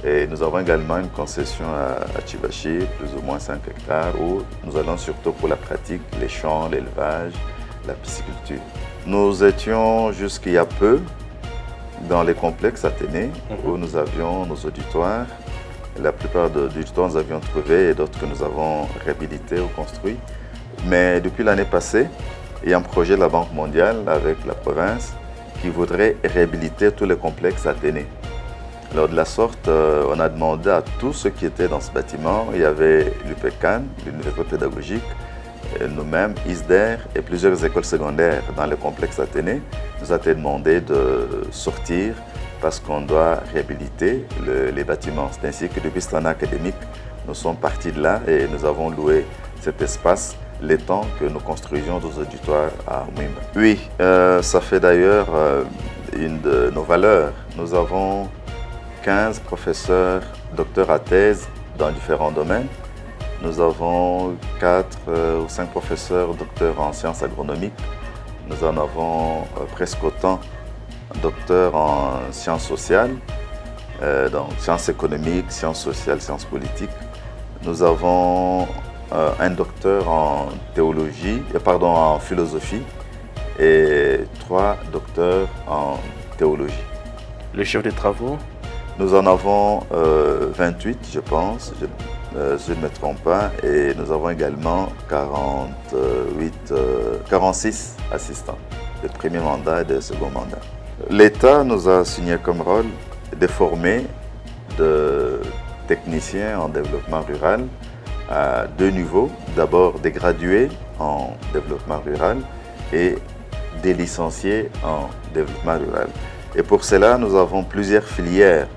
Et nous avons également une concession à Tshoubashi, plus ou moins 5 hectares, où nous allons surtout pour la pratique, les champs, l'élevage, la pisciculture. Nous étions jusqu'il y a peu dans les complexes Athénée où nous avions nos auditoires. La plupart des auditoires nous avions trouvé et d'autres que nous avons réhabilités ou construits. Mais depuis l'année passée, il y a un projet de la Banque mondiale avec la province qui voudrait réhabiliter tous les complexes Athénée. Alors de la sorte, on a demandé à tous ceux qui étaient dans ce bâtiment, il y avait l'UPECAN, l'Université pédagogique, nous-mêmes, ISDER et plusieurs écoles secondaires dans le complexe Athénée, nous a été demandé de sortir parce qu'on doit réhabiliter les bâtiments. C'est ainsi que depuis cette année académique, nous sommes partis de là et nous avons loué cet espace le temps que nous construisions nos auditoires à Mwimba. Oui, ça fait d'ailleurs une de nos valeurs. Nous avons 15 professeurs, docteurs à thèse dans différents domaines. Nous avons 4 ou 5 professeurs, docteurs en sciences agronomiques. Nous en avons presque autant, docteurs en sciences sociales, donc sciences économiques, sciences sociales, sciences politiques. Nous avons un docteur en théologie, en philosophie et 3 docteurs en théologie. Le chef des travaux? Nous en avons 28, je pense, je ne me trompe pas, et nous avons également 46 assistants de premier mandat et de second mandat. L'État nous a signé comme rôle de former de techniciens en développement rural à 2 niveaux. D'abord des gradués en développement rural et des licenciés en développement rural. Et pour cela, nous avons plusieurs filières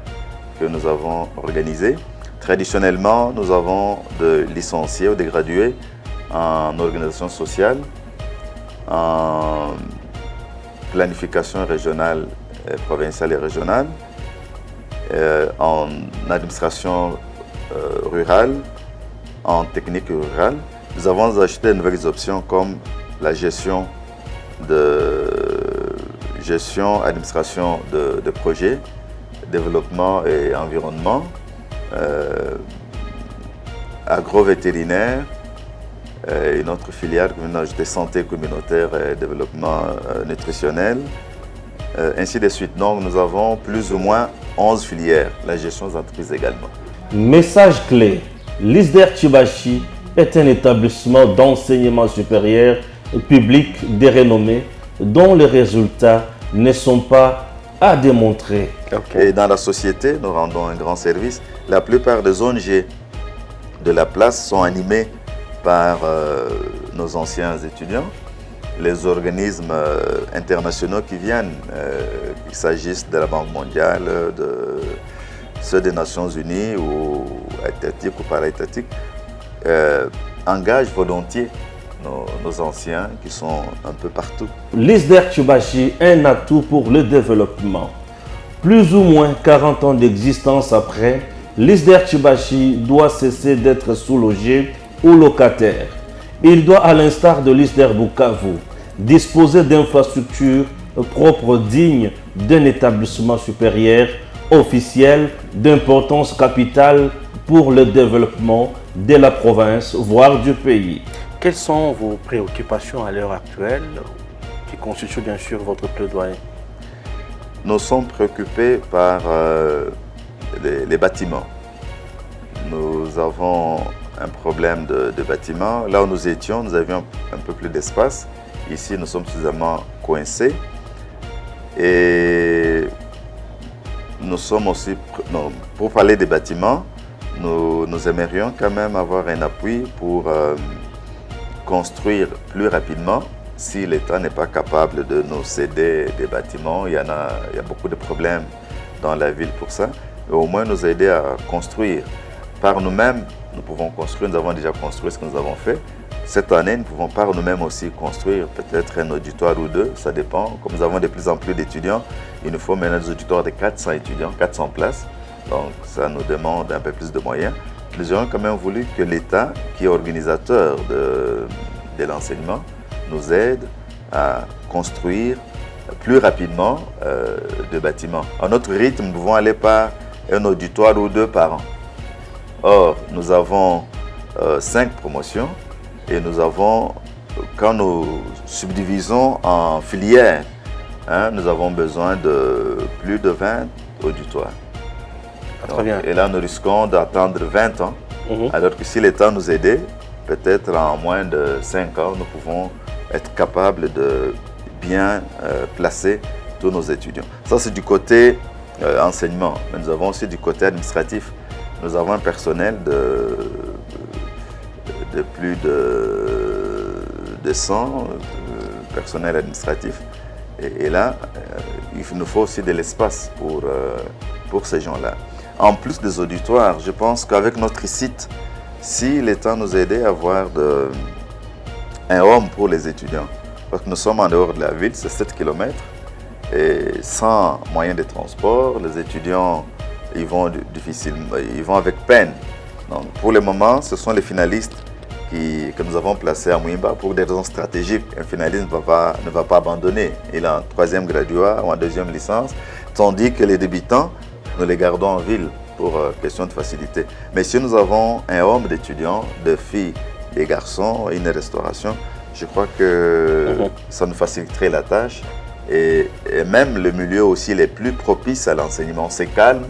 que nous avons organisées. Traditionnellement, nous avons des licenciés ou des gradués en organisation sociale, en planification régionale, provinciale et régionale, en administration rurale, en technique rurale. Nous avons ajouté de nouvelles options comme la gestion, administration de projets, développement et environnement, agro-vétérinaire, une autre filière que nous avons ajouté santé communautaire et développement nutritionnel, ainsi de suite. Donc nous avons plus ou moins 11 filières, la gestion des entreprises également. Message clé, l'ISDER Tchibachi est un établissement d'enseignement supérieur public de renommée dont les résultats ne sont pas à démontrer. Et dans la société, nous rendons un grand service. La plupart des ONG de la place sont animées par nos anciens étudiants, les organismes internationaux qui viennent, qu'il s'agisse de la Banque mondiale, de ceux des Nations Unies ou étatiques ou para-étatiques, engagent volontiers nos anciens qui sont un peu partout. L'ISDER Tchibachi est un atout pour le développement. Plus ou moins 40 ans d'existence après, l'ISDER Tchibachi doit cesser d'être sous-logé ou locataire. Il doit, à l'instar de l'ISDER Bukavu, disposer d'infrastructures propres dignes d'un établissement supérieur officiel d'importance capitale pour le développement de la province, voire du pays. Quelles sont vos préoccupations à l'heure actuelle qui constituent bien sûr votre plaidoyer? Nous sommes préoccupés par les bâtiments. Nous avons un problème de bâtiments. Là où nous étions, nous avions un peu plus d'espace. Ici, nous sommes suffisamment coincés. Et nous sommes aussi, pour parler des bâtiments, nous aimerions quand même avoir un appui pour construire plus rapidement. Si l'État n'est pas capable de nous céder des bâtiments, il y a beaucoup de problèmes dans la ville pour ça. Mais au moins nous aider à construire. Par nous-mêmes, nous pouvons construire, nous avons déjà construit ce que nous avons fait. Cette année, nous pouvons par nous-mêmes aussi construire peut-être un auditoire ou 2, ça dépend. Comme nous avons de plus en plus d'étudiants, il nous faut maintenant des auditoires de 400 étudiants, 400 places. Donc ça nous demande un peu plus de moyens. Nous aurions quand même voulu que l'État, qui est organisateur de l'enseignement, nous aide à construire plus rapidement des bâtiments. À notre rythme, nous pouvons aller par un auditoire ou 2 par an. Or, nous avons 5 promotions et nous avons quand nous subdivisons en filières, hein, nous avons besoin de plus de 20 auditoires. Très bien. Et là, nous risquons d'attendre 20 ans, alors que si l'État nous aidait, peut-être en moins de 5 ans, nous pouvons être capables de bien placer tous nos étudiants. Ça, c'est du côté enseignement, mais nous avons aussi du côté administratif. Nous avons un personnel de plus de 100 personnel administratif. Et là, il nous faut aussi de l'espace pour ces gens-là. En plus des auditoires, je pense qu'avec notre site, si l'État nous aidait à avoir un home pour les étudiants, parce que nous sommes en dehors de la ville, c'est 7 km, et sans moyen de transport, les étudiants ils vont avec peine. Donc, pour le moment, ce sont les finalistes que nous avons placés à Mouimba pour des raisons stratégiques. Un finaliste ne va pas abandonner. Il est en 3e graduat ou en 2e licence, tandis que les débutants, nous les gardons en ville pour question de facilité. Mais si nous avons un homme d'étudiants, de filles, des garçons, une restauration, je crois que ça nous faciliterait la tâche. Et même le milieu aussi les plus propices à l'enseignement. C'est calme,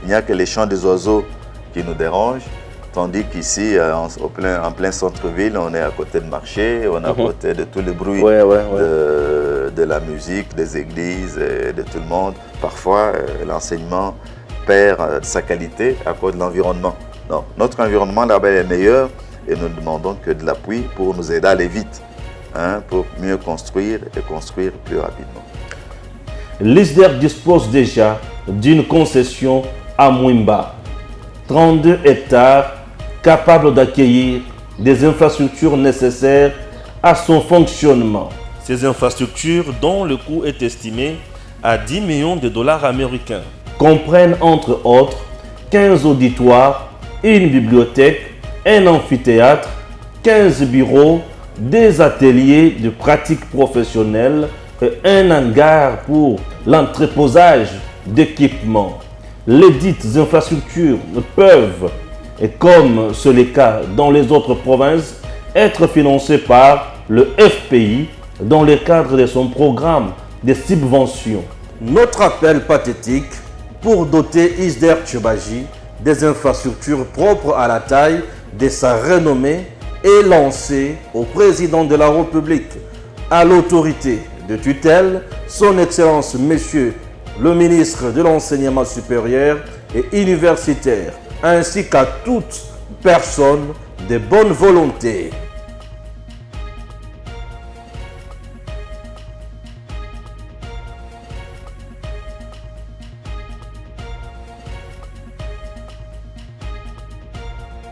il n'y a que les chants des oiseaux qui nous dérangent, tandis qu'ici, en plein centre-ville, on est à côté de marché, on est à côté de tous les bruits de la musique, des églises, et de tout le monde. Parfois, l'enseignement perd sa qualité à cause de l'environnement. Donc, notre environnement là-bas est meilleur et nous ne demandons que de l'appui pour nous aider à aller vite, hein, pour mieux construire et construire plus rapidement. L'ISDER dispose déjà d'une concession à Mouimba, 32 hectares capables d'accueillir des infrastructures nécessaires à son fonctionnement. Ces infrastructures, dont le coût est estimé à 10 millions de dollars américains, comprennent entre autres 15 auditoires, une bibliothèque, un amphithéâtre, 15 bureaux, des ateliers de pratique professionnelle et un hangar pour l'entreposage d'équipements. Les dites infrastructures peuvent, et comme c'est le cas dans les autres provinces, être financées par le FPI dans le cadre de son programme de subventions. Notre appel pathétique pour doter ISDER Tchioubaji des infrastructures propres à la taille de sa renommée est lancé au président de la République, à l'autorité de tutelle, son Excellence Monsieur le ministre de l'Enseignement supérieur et universitaire, ainsi qu'à toute personne de bonne volonté.